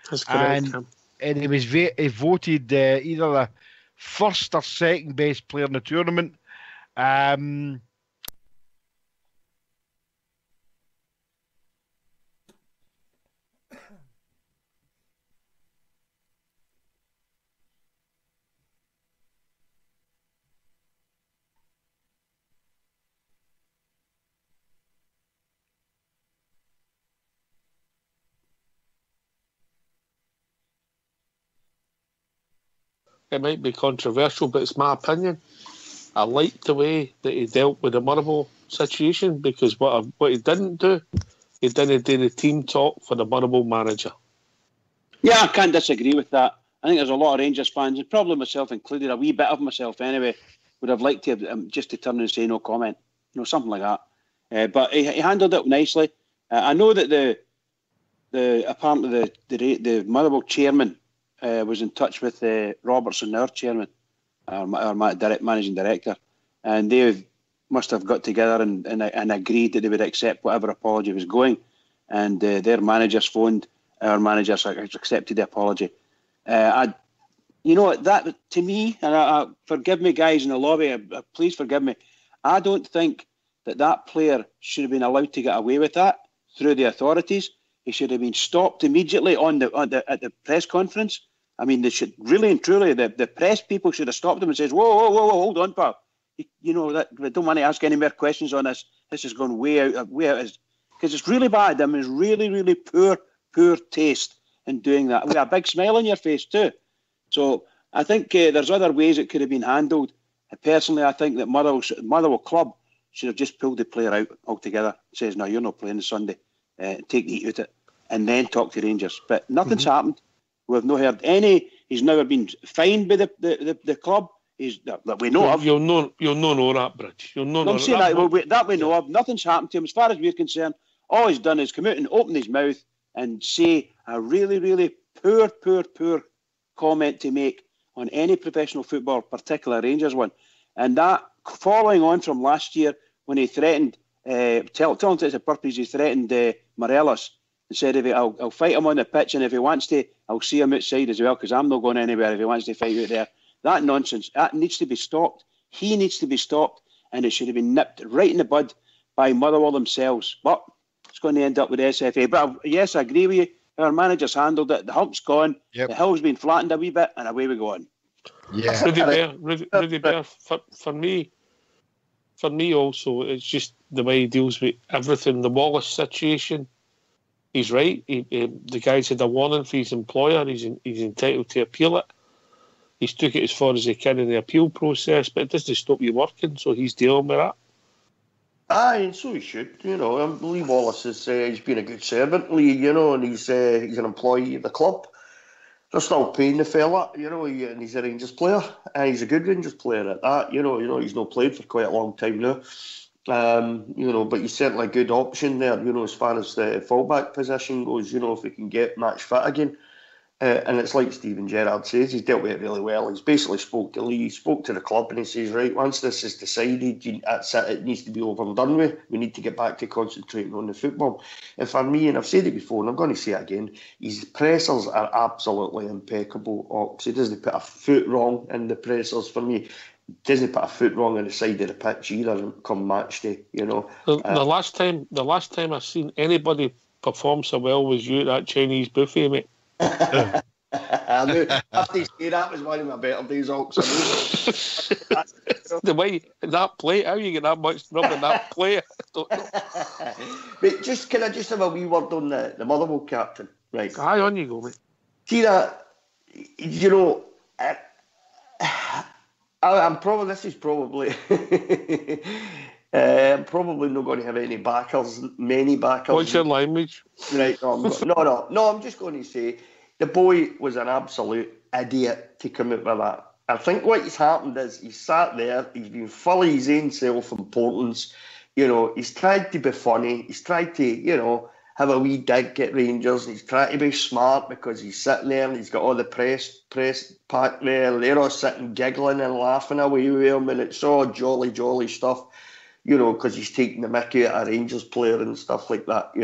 That's correct. And he was he voted either the first or second best player in the tournament. it might be controversial, but it's my opinion. I liked the way that he dealt with the Motherwell situation, because what he didn't do, he didn't do the team talk for the Motherwell manager. Yeah, I can't disagree with that. I think there's a lot of Rangers fans, and probably myself included, a wee bit of myself anyway, would have liked to have, just to turn and say no comment, something like that. But he handled it nicely. I know that apparently the Motherwell chairman was in touch with Robertson, our chairman, our managing director, and they must have got together and agreed that they would accept whatever apology was going, and their managers phoned our managers, accepted the apology. That to me, and forgive me guys in the lobby, please forgive me, I don't think that player should have been allowed to get away with that through the authorities. He should have been stopped immediately at the press conference. I mean, they should really and truly, the press people should have stopped him and says, whoa, hold on, pal. We don't want to ask any more questions on this. This has gone way out, because it's really bad. I mean, it's really, really poor taste in doing that, with a big smile on your face too. So I think there's other ways it could have been handled. Personally, I think that Motherwell Club should have just pulled the player out altogether. Says, no, you're not playing this Sunday. Take the heat out of it, and then talk to Rangers. But nothing's happened. We've not heard any. He's never been fined by the club. That we know of. You'll know that, Bridge. You'll know. I'm saying that we know of. Nothing's happened to him as far as we're concerned. All he's done is come out and open his mouth and say a really, really poor comment to make on any professional football, particularly Rangers one. And that, following on from last year when he threatened, tell him to the purpose, he threatened Morelos and said, I'll fight him on the pitch, and if he wants to, I'll see him outside as well, because I'm not going anywhere if he wants to fight out there. That nonsense, that needs to be stopped. He needs to be stopped, and it should have been nipped right in the bud by Motherwell themselves. But it's going to end up with SFA. But yes, I agree with you. Our manager's handled it. The hump's gone. Yep. The hill's been flattened a wee bit, and away we go on. Yeah. Rudy Bear, for me also, it's just the way he deals with everything. The Wallace situation, he's right. The guy's had a warning for his employer. He's entitled to appeal it. He's took it as far as he can in the appeal process, but it doesn't stop you working, so he's dealing with that. Aye, and so he should. I believe Wallace he's been a good servant, Lee, and he's an employee of the club. They're still paying the fella, and he's a Rangers player, and he's a good Rangers player at that. He's not played for quite a long time now. But he's certainly a good option there, as far as the fullback position goes, if he can get match fit again. And it's like Stephen Gerrard says, he's dealt with it really well. He's basically spoke to Lee, he spoke to the club, and he says, right, once this is decided, that's it, it needs to be over and done with. We need to get back to concentrating on the football. And for me, and I've said it before, and I'm going to say it again, his pressers are absolutely impeccable. Ox. He doesn't put a foot wrong in the pressers for me. He doesn't put a foot wrong on the side of the pitch either come match day, The last time I've seen anybody perform so well was you at that Chinese buffet, mate. I knew after you say that was one of my better days, Ox. The way that plate, how you get that much rub in that plate? I don't know. But can I just have a wee word on the Motherwell captain, right? Aye, on you go, mate. See that, I'm probably I'm probably not going to have many backers. What's your language? Right, no, I'm just going to say the boy was an absolute idiot to come out with that. I think what's happened is he's sat there, he's been full of his own self-importance, he's tried to be funny, he's tried to, have a wee dig at Rangers, he's trying to be smart because he's sitting there and he's got all the press pack there, they're all sitting giggling and laughing away with him, and it's all jolly stuff. Because he's taking the mickey at a Rangers player and stuff like that,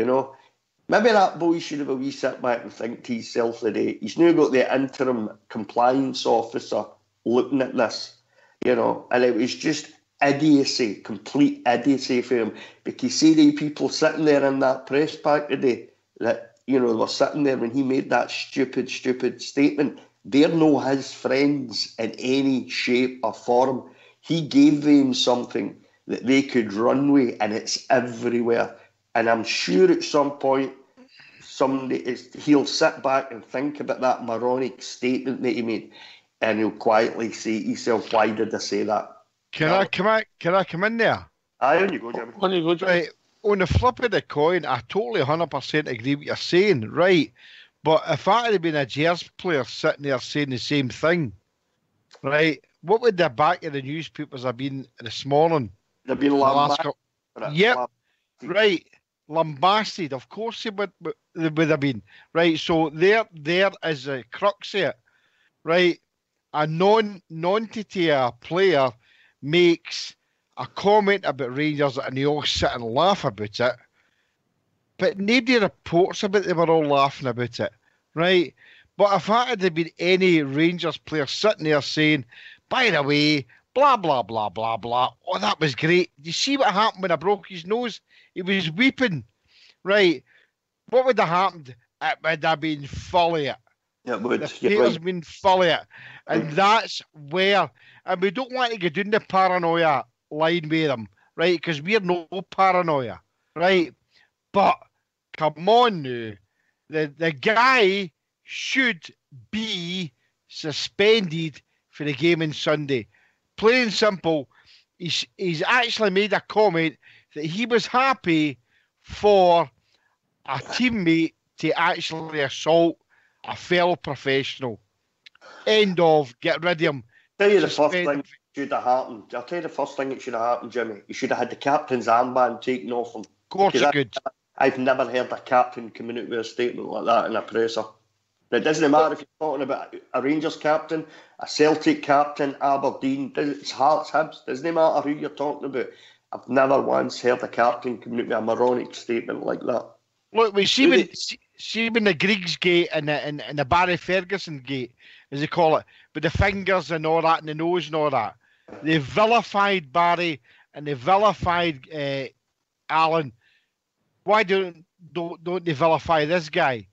Maybe that boy should have a wee sit back and think to himself today. He's now got the interim compliance officer looking at this, and it was just idiocy, complete idiocy for him. Because see the people sitting there in that press pack today that, were sitting there when he made that stupid statement. They're no his friends in any shape or form. He gave them something that they could run with, and it's everywhere. And I'm sure at some point he'll sit back and think about that moronic statement that he made. and he'll quietly say to himself, why did I say that? Can I come in there? Aye, on you go, Jimmy. On you go, Jimmy. Right, on the flip of the coin, I totally 100% agree with what you're saying, right? But if I had been a Gers player sitting there saying the same thing, right, what would the back of the newspapers have been this morning? They've been lambasted. Yep, right, lambasted. Of course they would have been. Right, so there is a crux of it, right? A non-entity player makes a comment about Rangers and they all sit and laugh about it, but nobody reports about they were all laughing about it, right? But if that had been any Rangers player sitting there saying, by the way, blah, blah, blah, blah, blah, oh, that was great. Do you see what happened when I broke his nose? He was weeping, right? What would have happened? It would have been full of it. It would. The players been full of it. And that's where, and we don't want to get down the paranoia line with them, right? Because we're no paranoia, right? But come on now, the guy should be suspended for the game on Sunday. Plain and simple, he's actually made a comment that he was happy for a teammate to actually assault a fellow professional. End of. Get rid of him. Tell you the first thing that should have happened. I'll tell you the first thing that should have happened, Jimmy. He should have had the captain's armband taken off him. Of course he could. I've never heard a captain come out with a statement like that in a presser. It doesn't matter if you're talking about a Rangers captain, a Celtic captain, Aberdeen, it's Hearts, Hibs, doesn't matter who you're talking about. I've never once heard a captain come out with a moronic statement like that. Look, we see when the Griggs gate and the Barry Ferguson gate, as they call it, with the fingers and all that and the nose and all that. They vilified Barry and they vilified Alan. Why don't they vilify this guy?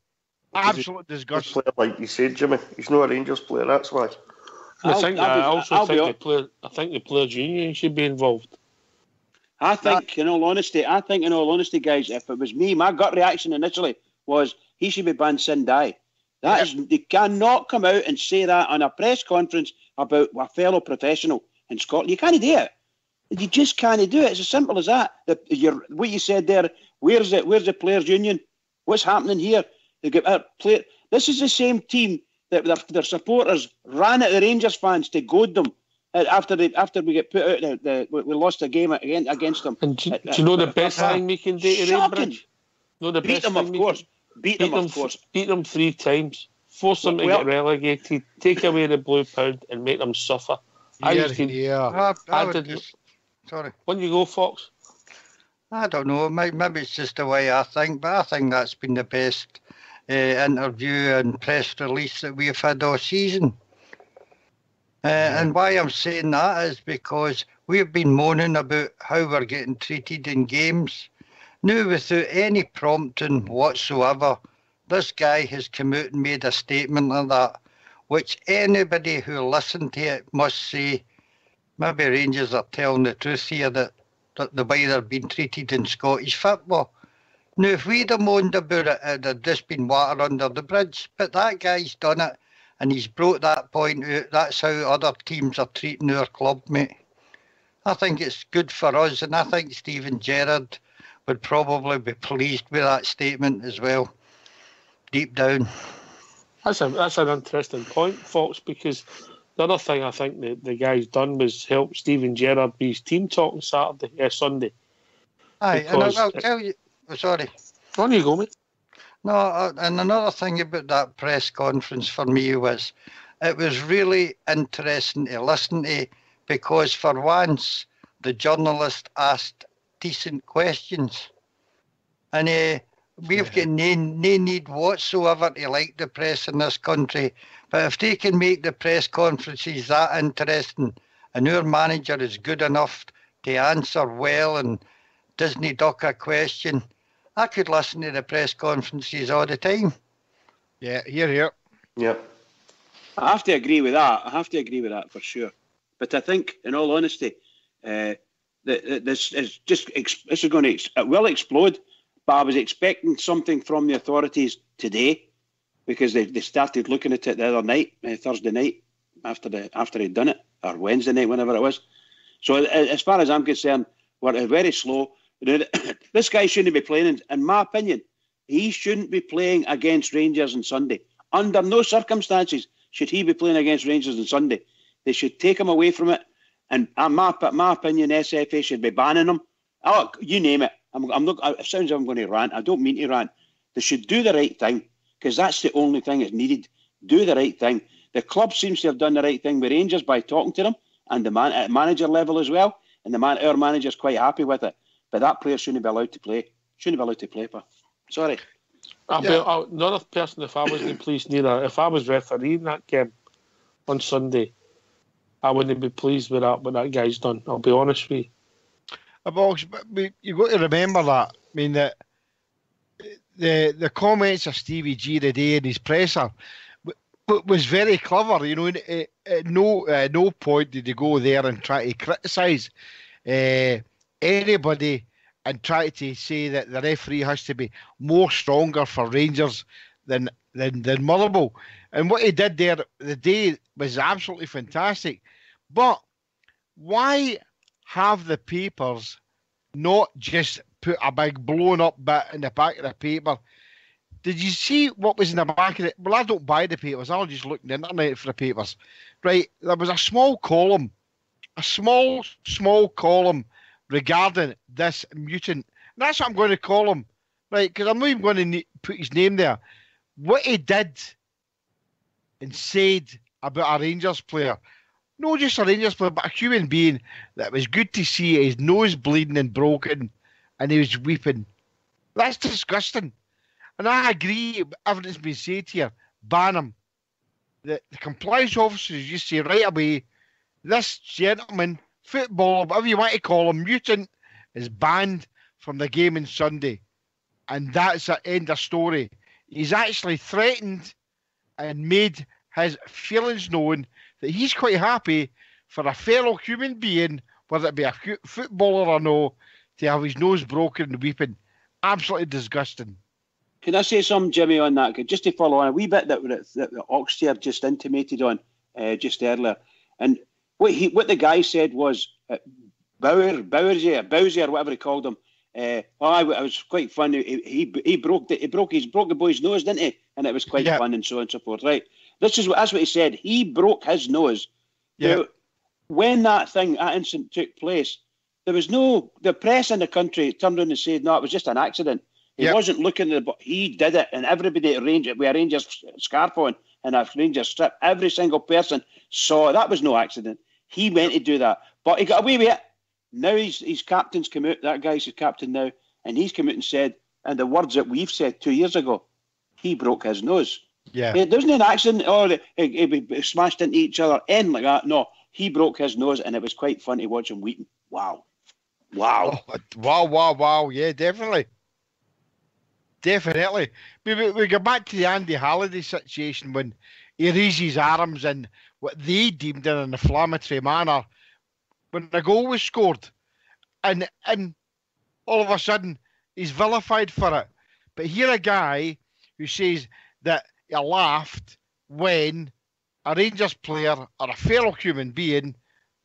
Absolute disgust. Like you said, Jimmy, he's not a Rangers player. That's why. I think the players' union should be involved. I think, in all honesty, guys, if it was me, my gut reaction initially was he should be banned Sindai. They cannot come out and say that on a press conference about a fellow professional in Scotland. You can't do it. You just can't do it. It's as simple as that. What you said there. Where's the players' union? What's happening here? They get This is the same team that their supporters ran at the Rangers fans to goad them after we get put out. We lost a game against them. And do you know the best thing we can do to Rainbridge? Beat them, of course. Beat them 3 times. Force them to get relegated. Take away the blue pound and make them suffer. Sorry. When you go, Fox? I don't know. Maybe it's just the way I think, but I think that's been the best interview and press release that we've had all season. And why I'm saying that is because we've been moaning about how we're getting treated in games. Now, without any prompting whatsoever, this guy has come out and made a statement like that, which anybody who listened to it must say, maybe Rangers are telling the truth here, that the way they're being treated in Scottish football. Now, if we'd have moaned about it, it'd have just been water under the bridge. But that guy's done it, and he's brought that point out. That's how other teams are treating our club, mate. I think it's good for us, and I think Stephen Gerrard would probably be pleased with that statement as well, deep down. That's an interesting point, Fox, because the other thing I think the guy's done was help Stephen Gerrard be his team talk on Sunday. Aye, and I'll tell you... Sorry. On you go, mate. No, and another thing about that press conference for me was it was really interesting to listen to, because for once the journalist asked decent questions. And we've got no need whatsoever to like the press in this country. But if they can make the press conferences that interesting and our manager is good enough to answer well and doesn't duck a question, I could listen to the press conferences all the time. Yeah, here. Yep. I have to agree with that. For sure. But I think, in all honesty, this is going to it will explode. But I was expecting something from the authorities today, because they started looking at it the other night, Thursday night, after he'd done it, or Wednesday night, whenever it was. So as far as I'm concerned, we're very slow. This guy shouldn't be playing, in my opinion. He shouldn't be playing against Rangers on Sunday. Under no circumstances should he be playing against Rangers on Sunday. They should take him away from it. And my opinion, SFA should be banning him. Oh, you name it. I'm not. It sounds like I'm going to rant. I don't mean to rant. They should do the right thing, because that's the only thing that's needed. Do the right thing. The club seems to have done the right thing with Rangers by talking to them, and at manager level as well. And our manager's quite happy with it. But that player shouldn't be allowed to play. Shouldn't be allowed to play, but sorry. Another person, if I wasn't pleased neither, if I was refereeing that game on Sunday, I wouldn't be pleased with what that guy's done. I'll be honest with you. You've got to remember that. I mean, that the comments of Stevie G today in his presser was very clever. You know, at no point did he go there and try to criticise anybody and try to say that the referee has to be more stronger for Rangers than Motherwell. And what he did there the day was absolutely fantastic. But why have the papers not just put a big blown up bit in the back of the paper? Did you see what was in the back of it? Well, I don't buy the papers. I'll just look on the internet for the papers. Right, there was a small column, column regarding this mutant. And that's what I'm going to call him, right? Because I'm not even going to put his name there. What he did and said about a Rangers player, not just a Rangers player, but a human being, that was good to see his nose bleeding and broken and he was weeping. That's disgusting. And I agree with everything's been said here. Ban him. The compliance officers just say right away, this gentleman, footballer, whatever you want to call him, mutant, is banned from the game on Sunday. And that's the end of story. He's actually threatened and made his feelings known that he's quite happy for a fellow human being, whether it be a footballer or no, to have his nose broken and weeping. Absolutely disgusting. Can I say something, Jimmy, on that? Just to follow on a wee bit that Oxtear just intimated on just earlier. And what the guy said was, Bowsy, or whatever he called him, it was quite fun. He broke the boy's nose, didn't he? And it was quite fun and so on and so forth. Right. That's what he said. He broke his nose. Yeah. Now, when that incident took place, there was the press in the country turned around and said, no, it was just an accident. He wasn't looking at he did it, and everybody at Rangers, with a Rangers scarf on and a Rangers strip, every single person saw that was no accident. He went to do that, but he got away with it. Now his captain's come out, that guy's his captain now, and he's come out and said, and the words that we've said 2 years ago, he broke his nose. Yeah. It wasn't an accident, or he smashed into each other, anything like that. No, he broke his nose, and it was quite fun to watch him weeping. Wow. Oh, wow. Yeah, definitely. Definitely. We go back to the Andy Halliday situation when he raised his arms in what they deemed in an inflammatory manner when the goal was scored. And all of a sudden, he's vilified for it. But here a guy who says that he laughed when a Rangers player or a fellow human being,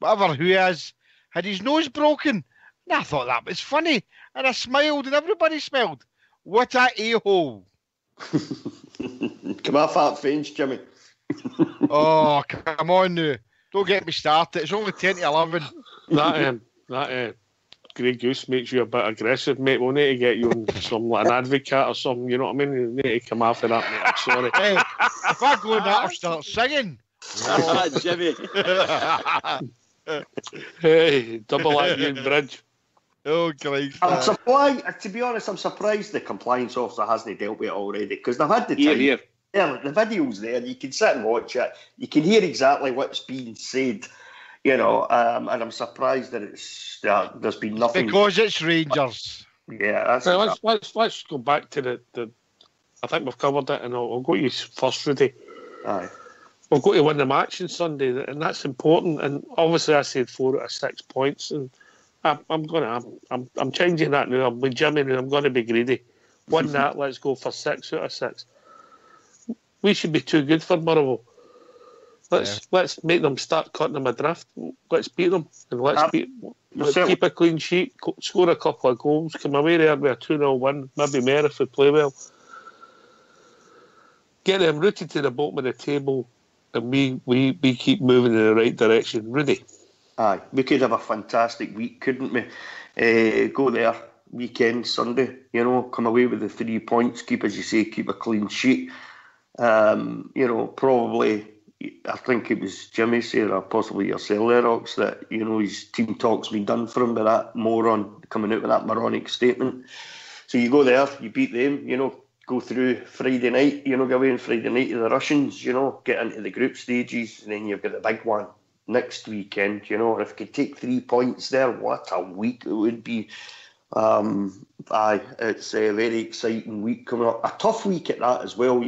whatever who is, had his nose broken. And I thought that was funny. And I smiled and everybody smiled. What a a-hole. Come off that fence, Jimmy. Oh, come on now. Don't get me started. It's only 10 to 11. That Grey Goose makes you a bit aggressive, mate. We'll need to get you on like an advocate or something, you know what I mean? You need to come after that, mate. I'm sorry. Hey, if I go in that, I'll start singing. Jimmy. Hey, double Union Bridge. Oh, Christ. I'm surprised, to be honest, I'm surprised the compliance officer hasn't dealt with it already, because they've had the time. Yeah, the video's there, you can sit and watch it, you can hear exactly what's being said, you know, and I'm surprised that there's been nothing. Because it's Rangers. Yeah, that's so let's go back to the I think we've covered it, and I'll go to you first, Rudy. Aye. We'll go to win the match on Sunday, and that's important, and obviously I said 4 out of 6 points, and I'm changing that now. I'm with Jimmy and I'm going to be greedy. Won that, let's go for 6 out of 6. We should be too good for Motherwell. Let's make them start cutting them adrift. Let's beat them, and let's keep a clean sheet, score a couple of goals, come away there with a 2-0 win, maybe more if we play well. Get them rooted to the bottom of the table, and we keep moving in the right direction. Rudy? Aye, we could have a fantastic week, couldn't we? Go there, weekend, Sunday, come away with the 3 points, keep, as you say, keep a clean sheet. Probably, I think it was Jimmy said, or possibly yourself there, Ox, that, his team talk's been done for him by that moron coming out with that moronic statement. So you go there, you beat them, go through Friday night, go away on Friday night to the Russians, get into the group stages, and then you've got the big one next weekend, If you could take 3 points there, what a week it would be. It's a very exciting week coming up. A tough week at that as well,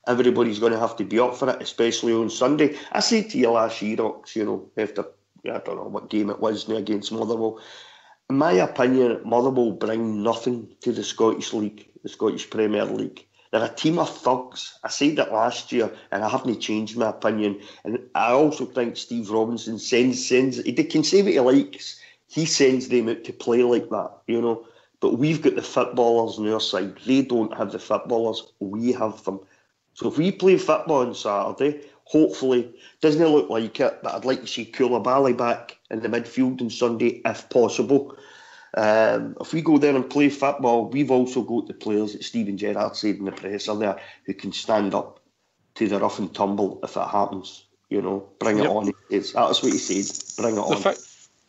Everybody's going to have to be up for it, especially on Sunday. I said to you last year, Ox, after, I don't know what game it was now against Motherwell. In my opinion, Motherwell bring nothing to the Scottish League, the Scottish Premier League. They're a team of thugs. I said that last year, and I haven't changed my opinion. And I also think Steve Robinson sends he can say what he likes. He sends them out to play like that, But we've got the footballers on our side. They don't have the footballers. We have them. So if we play football on Saturday, hopefully, doesn't look like it, but I'd like to see Koulibaly back in the midfield on Sunday, if possible. If we go there and play football, we've also got the players that Stephen Gerrard said in the presser there who can stand up to the rough and tumble if it happens. Bring it on. That's what he said. Bring it on.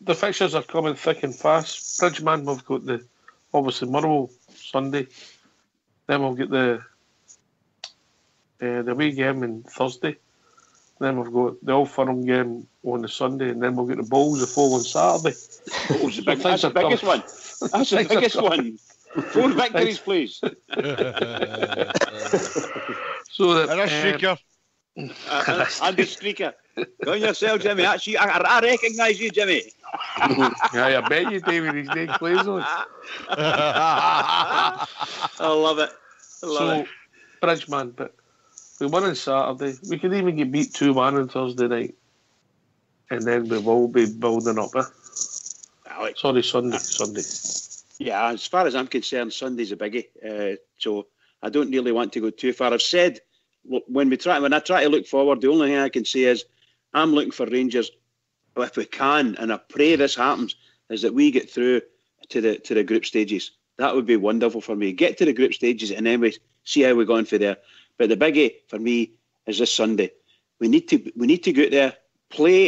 The fixtures are coming thick and fast. Bridgeman, we've got obviously Motherwell Sunday. Then we'll get the away game on Thursday. Then we've got the Old Firm game on the Sunday, and then we'll get the Bulls the following Saturday. That's the biggest one. That's the biggest one. 4 victories, please. So that and a streaker. And the streaker. Go on yourself, Jimmy. That's you. I recognise you, Jimmy. Yeah, I bet you, David. His name plays on. I love it. It. Bridgeman, but we won on Saturday. We could even get beat 2-1 on Thursday night. And then we will be building up. Sorry, Sunday. Yeah, as far as I'm concerned, Sunday's a biggie. So I don't really want to go too far. I've said, when I try to look forward, the only thing I can say is I'm looking for Rangers, if we can, and I pray this happens, is that we get through to the group stages. That would be wonderful for me. Get to the group stages and then we see how we're going for there. But the biggie for me is this Sunday. We need to go out there, play.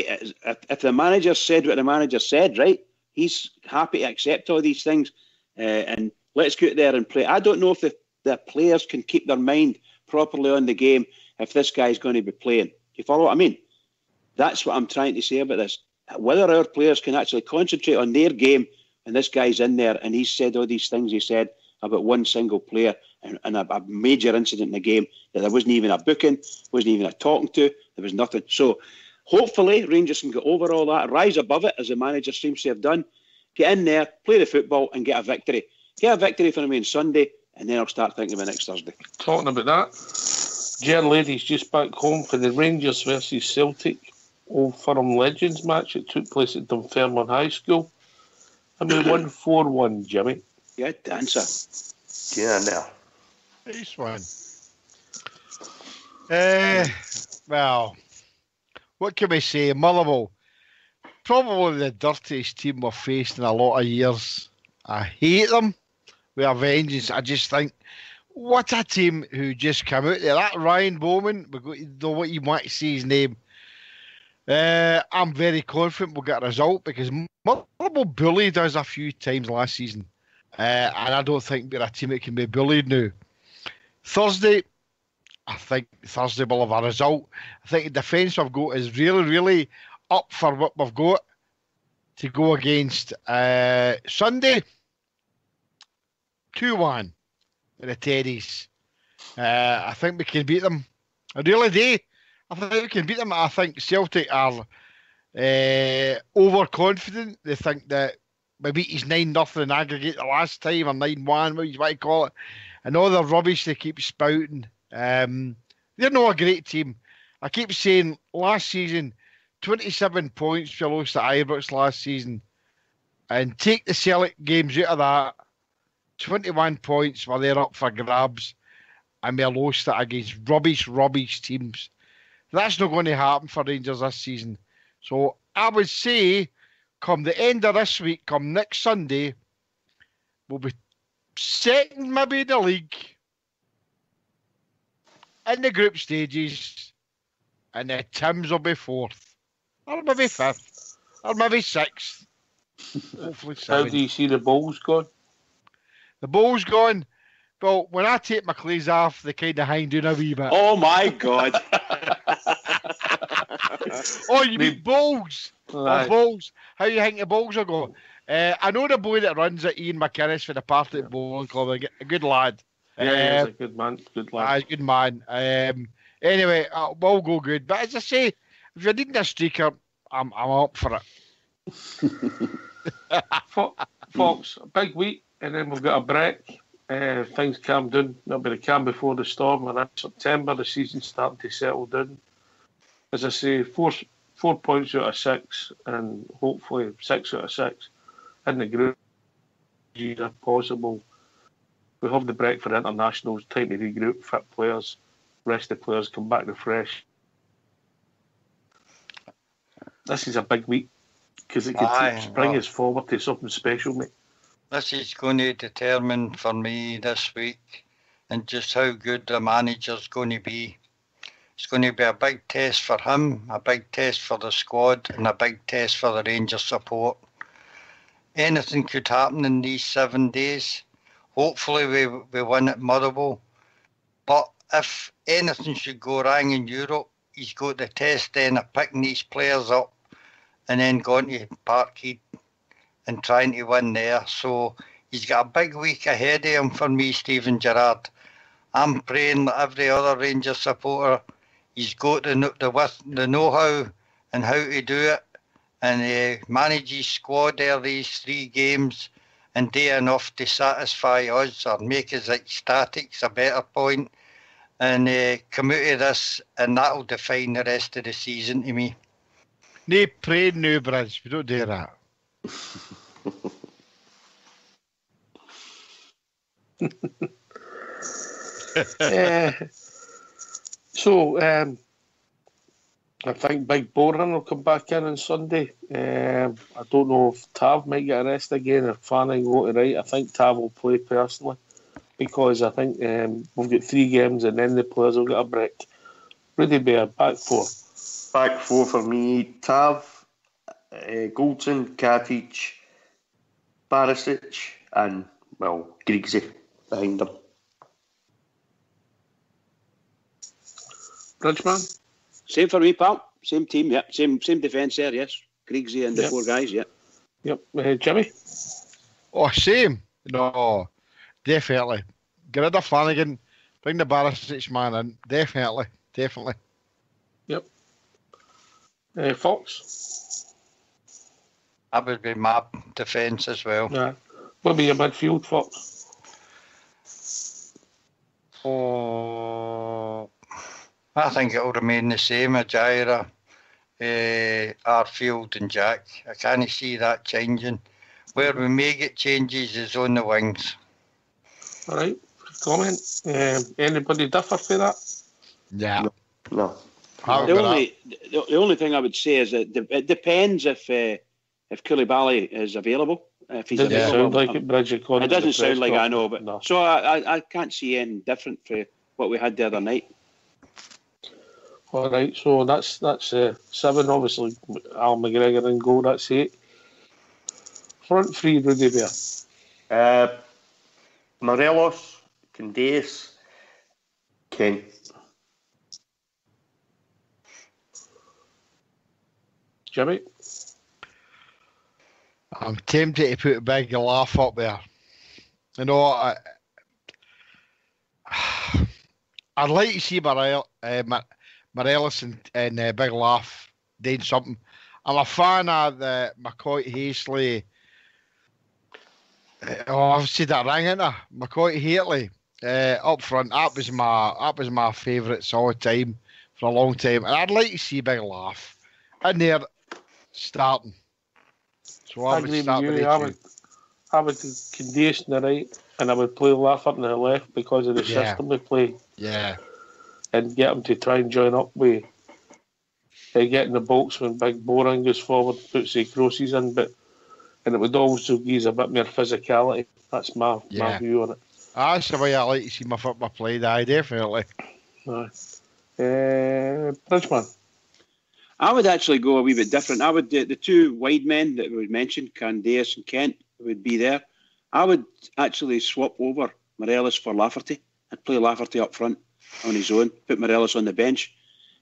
If the manager said what the manager said, right? He's happy to accept all these things, and let's go out there and play. I don't know if the players can keep their mind properly on the game if this guy's going to be playing. You follow what I mean? That's what I'm trying to say about this. Whether our players can actually concentrate on their game and this guy's in there and he's said all these things he said about one single player and a major incident in the game that there wasn't even a booking, wasn't even a talking to, there was nothing. So hopefully Rangers can get over all that, rise above it as the manager seems to have done, get in there, play the football and get a victory. Get a victory for me on Sunday and then I'll start thinking about next Thursday. Talking about that, Ger Lady's just back home for the Rangers versus Celtic Old Firm Legends match. It took place at Dunfermline High School. And we won 4-1, Jimmy. Yeah, dancer. Yeah, now. Nice one. Well, what can we say? Motherwell, probably the dirtiest team we've faced in a lot of years. I hate them with a vengeance. I just think, what a team who just came out there. That Ryan Bowman, what you might see his name. I'm very confident we'll get a result because Motherwell bullied us a few times last season. And I don't think we're a team that can be bullied now. Thursday, I think Thursday will have a result. I think the defence we've got is really, really up for what we've got to go against. Sunday, 2-1 in the Teddies. I think we can beat them. I really do. I think we can beat them. I think Celtic are overconfident. They think that we beat his 9-0 in aggregate the last time, or 9-1, what you want to call it, and all the rubbish they keep spouting. They're not a great team. I keep saying last season, 27 points we lost to Ibrox last season. And take the Celtic games out of that, 21 points were there up for grabs. And we lost it against rubbish teams. That's not going to happen for Rangers this season. So I would say, come the end of this week, come next Sunday, we'll be second maybe in the league, in the group stages, and the Tims will be fourth, or maybe fifth, or maybe sixth. Hopefully seventh. How do you see the balls going? The ball's gone. Well, when I take my clothes off, they kind of hang down a wee bit. Oh my God! Oh, you mean balls? Oh, balls. How you think the balls will go? I know the boy that runs it, Ian McInnes, for the Partick Bowling Club. A good lad. Yeah, he's a good man. Good lad. He's a good man. Anyway, we'll go good. But as I say, if you're needing a streaker, I'm up for it. Fox, a big week, and then we've got a break. Things calm down. There'll be the calm before the storm. And in September, the season's starting to settle down. As I say, 4 points out of 6, and hopefully 6 out of 6 in the group, if possible. We have the break for internationals, time to regroup, fit players, rest the players, come back refreshed. This is a big week because it could bring us forward to something special, mate. This is going to determine for me this week and just how good the manager's going to be. It's going to be a big test for him, a big test for the squad, and a big test for the Rangers support. Anything could happen in these 7 days. Hopefully we win at Motherwell. But if anything should go wrong in Europe, he's got the test then of picking these players up and then going to Parkhead and trying to win there. So he's got a big week ahead of him for me, Stephen Gerrard. I'm praying that every other Rangers supporter, he's got the know-how and how to do it, and manage his squad there these 3 games and do enough to satisfy us or make us ecstatics a better point, and come out of this, and that'll define the rest of the season to me. No praying, no bridge. We don't do that. So, I think Big Boran will come back in on Sunday. I don't know if Tav might get a rest again, or Fanning go to right. I think Tav will play personally, because I think we've got 3 games and then the players will get a break. Rudy Bear, back 4. Back 4 for me: Tav, Goldson, Katic, Barisic, and, well, Griggsy behind them. Bridgeman? Same for me, pal. Same team, yeah. Same defence there, yes. Griggsy and the 4 guys, yeah. Yep. Jimmy? Oh, same. No, definitely. Get rid of Flanagan, bring the Barisic man in. Definitely. Yep. Fox? That would be my defence as well. Yeah. What would be your midfield, Fox? Oh, I think it will remain the same: Ajaira, Arfield and Jack. I can't see that changing. Where we may get changes is on the wings. All right. Comment. Anybody differ for that? Yeah. No. The only thing I would say is that it depends if Koulibaly is available. If he's available, sound like it, Bridge, it doesn't sound like I know, but no. So I can't see anything different for what we had the other night. All right, so that's 7. Obviously, Al McGregor in goal. That's 8. Front 3, Rudy Bear. Morelos, Candeias, Kent. Jimmy? I'm tempted to put a big laugh up there. You know, I'd like to see Morelos and Big Laugh doing something. I'm a fan of the McCoy Hastley. I've said that wrong, ain't I? McCoy Hastley up front. That was my favourites all the time for a long time, and I'd like to see a big laugh in there starting. So I would start with I would condition the right, and I would play Lafferty on the left because of the system we play. Yeah. And get him to try and join up with getting the box when Big Boran goes forward, puts the crosses in, and it would also give us a bit more physicality. That's my view on it. That's the way I like to see my football played, definitely. Bridgman. I would actually go a wee bit different. I would the two wide men that we mentioned, Candace and Kent, would be there. I would actually swap over Morelos for Lafferty. I'd play Lafferty up front on his own, put Morelos on the bench.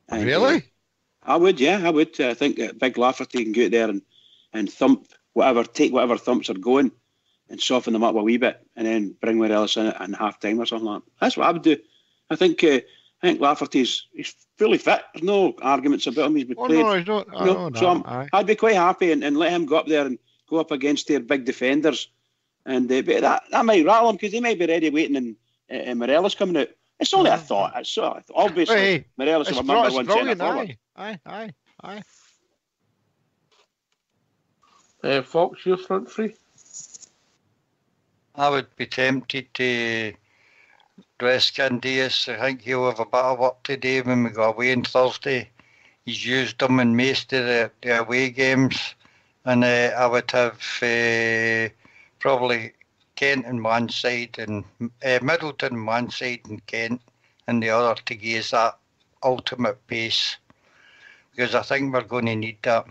And, really? I would, yeah, I would. I think Big Lafferty can go out there and thump take whatever thumps are going and soften them up a wee bit, and then bring Morelos in at half time or something like that. That's what I would do. I think Lafferty's he's fully fit. There's no arguments about him. He's been played. No, he's not. So I'd be quite happy and let him go up there and go up against their big defenders, and that might rattle him because he might be ready waiting and Morelos coming out. It's only a thought. It's obviously Morelos is my number one centre forward. Aye. Fox, your front three? I would be tempted to dress Candias. I think he'll have a bit of work today when we go away on Thursday. He's used them in most of the away games. And I would have probably Kent on one side and Middleton on one side and Kent and the other to give us that ultimate pace. Because I think we're going to need that.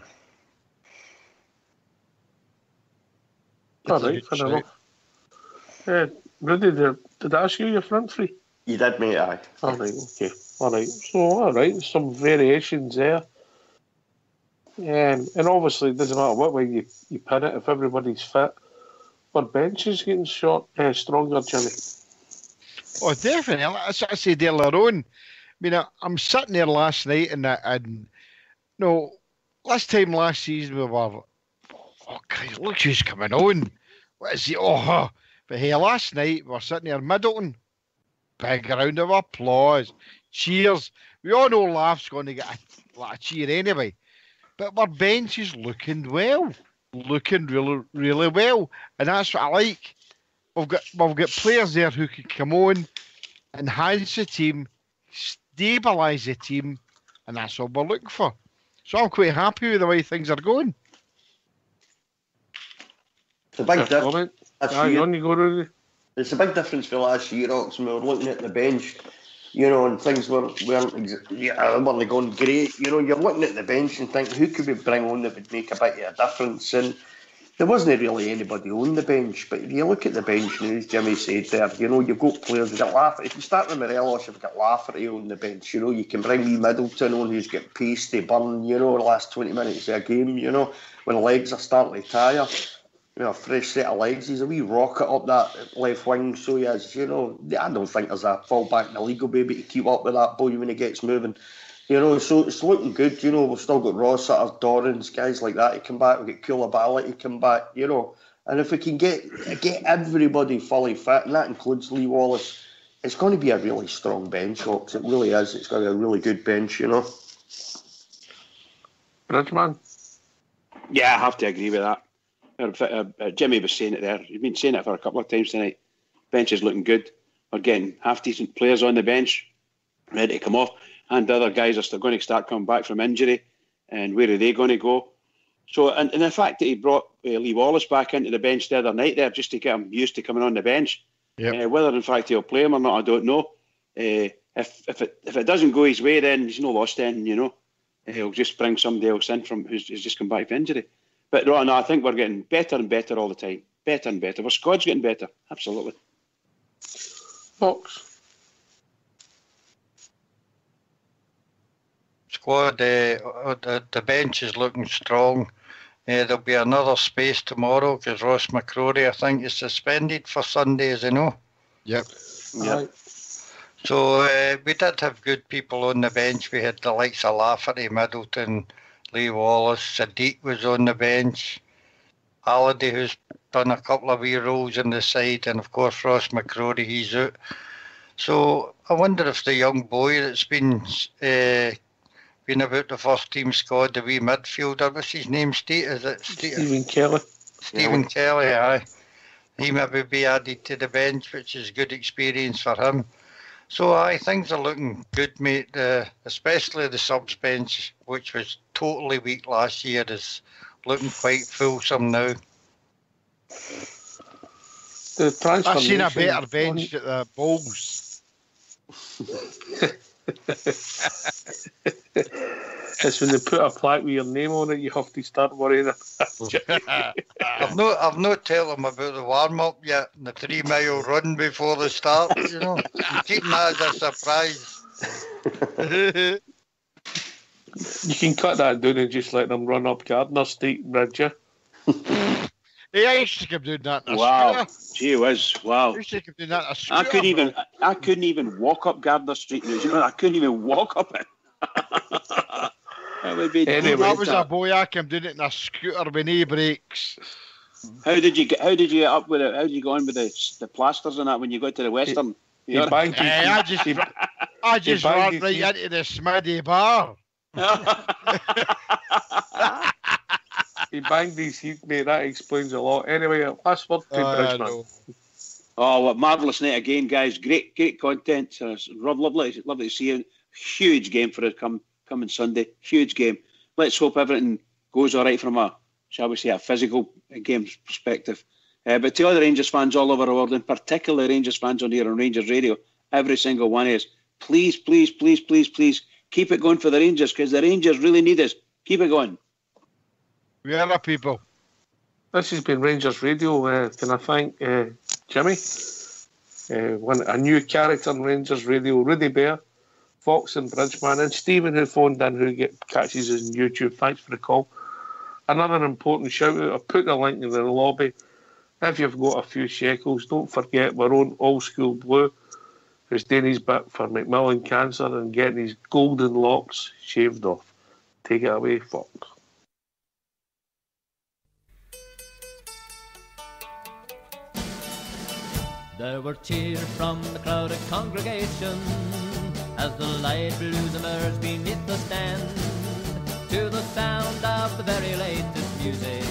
All right, fair enough. Rudy, did I ask you your front three? You did, mate, aye. All right, okay. All right. So, all right, some variations there. And obviously, it doesn't matter what way you pin it, if everybody's fit. Our bench is getting stronger, Jimmy. Oh, definitely. As I said earlier on, I mean, I'm sitting there last night and last season we were, oh, Christ, look who's coming on. What is he? Oh, but hey, last night we were sitting there, Middleton, big round of applause, cheers. We all know Laugh's going to get a cheer anyway. But our bench is looking really, really well, and that's what I like. We've got players there who can come on, enhance the team, stabilise the team, and that's what we're looking for. So I'm quite happy with the way things are going. It's a big difference. It's a big difference for last year, Ox, when we were looking at the bench, and things weren't going great. You're looking at the bench and thinking, who could we bring on that would make a bit of a difference? And there wasn't really anybody on the bench. But if you look at the bench now, as Jimmy said there, you've got players, you've got Lafferty. If you start with Morelos, you've got Lafferty on the bench. You can bring wee Middleton on who's got pace to burn, the last 20 minutes of a game, when legs are starting to tire. A fresh set of legs. He's a wee rocket up that left wing, so he is. I don't think there's a full-back in the league will be able to keep up with that boy when he gets moving. So it's looking good. We've still got Rossiter, Dorrans, guys like that to come back. We've got Koulibaly to come back, And if we can get everybody fully fit, and that includes Lee Wallace, it's going to be a really strong bench, folks. It really is. It's going to be a really good bench, Bridgman? Yeah, I have to agree with that. Jimmy was saying it there. He's been saying it for a couple of times tonight. Bench is looking good. We're getting half-decent players on the bench, ready to come off, and the other guys are still going to start coming back from injury. And where are they going to go? So, and the fact that he brought Lee Wallace back into the bench the other night there, just to get him used to coming on the bench. Yep. Whether in fact he'll play him or not, I don't know. If it doesn't go his way, then he's no lost. Then he'll just bring somebody else in from who's just come back from injury. But no, I think we're getting better and better all the time. Better and better. Our squad's getting better. Absolutely. Fox? Squad, the bench is looking strong. There'll be another space tomorrow because Ross McCrory, I think, is suspended for Sunday, as you know. Yep. So we did have good people on the bench. We had the likes of Lafferty, Middleton, Lee Wallace, Sadiq was on the bench, Halliday, who's done a couple of wee roles on the side, and of course Ross McCrory, he's out. So I wonder if the young boy that's been about the first team squad, the wee midfielder, what's his name? Stephen Kelly. Stephen Kelly, aye. He maybe be added to the bench, which is good experience for him. So aye, things are looking good, mate. Especially the subs bench, which was totally weak last year, is looking quite fulsome now. I've seen a better bench at the Bulls. It's when they put a plaque with your name on it, you have to start worrying. I've not told them about the warm-up yet, and the 3 mile run before the start, you know. I'm keeping that as a surprise. You can cut that down and just let them run up Gardner Street Bridge, yeah? Hey, I used to keep doing that in a Wow. scooter. Gee whiz, wow. I used to keep doing that in a scooter. I couldn't even walk up Gardner Street. You know, I couldn't even walk up it. That would be Anyway, I was a boy, I came doing it in a scooter with no brakes. How did you get up with it? How did you go on with the plasters and that when you got to the Western? I just ran right into the Smitty bar. He banged his heat, mate. That explains a lot. Anyway, last word to Bridgman. Oh, what marvellous night again, guys. Great content. Lovely to see you. Huge game for us coming Sunday. Huge game. Let's hope everything goes all right from a, shall we say, a physical game perspective. But to other Rangers fans all over the world, and particularly Rangers fans on here on Rangers Radio, every single one of us, please, please, please, please, please, keep it going for the Rangers, because the Rangers really need us. Keep it going. We are the people. This has been Rangers Radio. Can I thank Jimmy? A new character on Rangers Radio, Rudy Bear, Fox and Bridgman, and Stephen, who phoned in, who catches us on YouTube. Thanks for the call. Another important shout out, I've put the link in the lobby. If you've got a few shekels, don't forget we're on Old School Blue, who's doing his bit for Macmillan Cancer and getting his golden locks shaved off. Take it away, Fox. There were cheers from the crowded congregation as the light blues emerged beneath the stand to the sound of the very latest music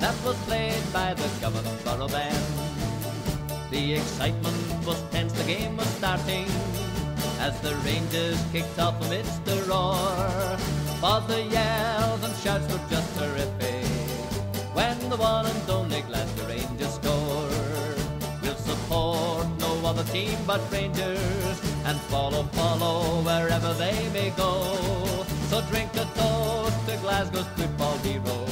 that was played by the Government Borough Band. The excitement was tense, the game was starting as the Rangers kicked off amidst the roar. For the yells and shouts were just terrific when the one and only Glasgow Rangers scored. We'll support no other team but Rangers and follow wherever they may go. So drink a toast to Glasgow's football heroes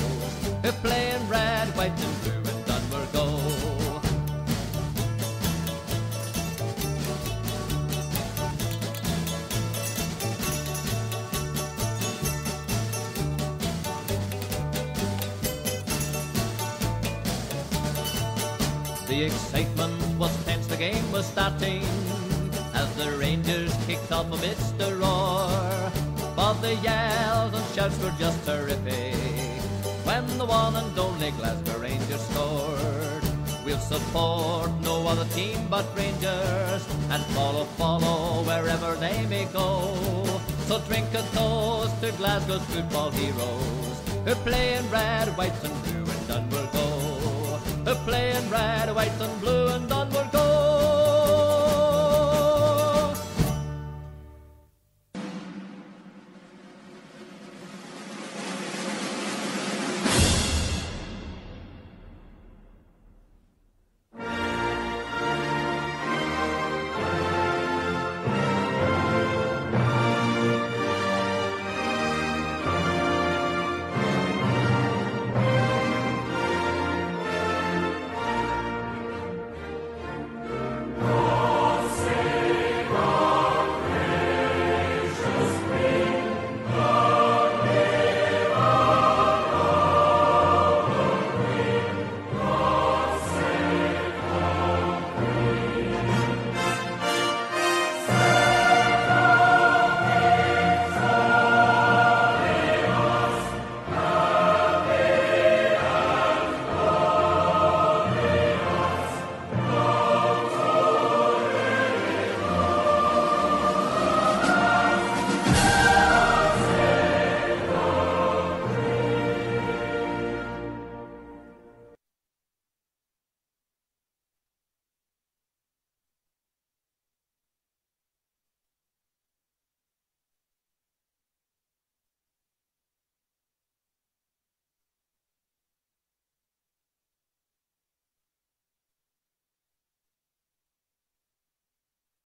who play in red, white and blue and Dunmore go. The excitement was tense, the game was starting as the Rangers kicked off amidst the roar. But the yells and shouts were just terrific when the one and only Glasgow Rangers scored. We'll support no other team but Rangers and follow wherever they may go. So drink a toast to Glasgow's football heroes who play in red, white and blue and Dunmore go. Who play in red, white and blue and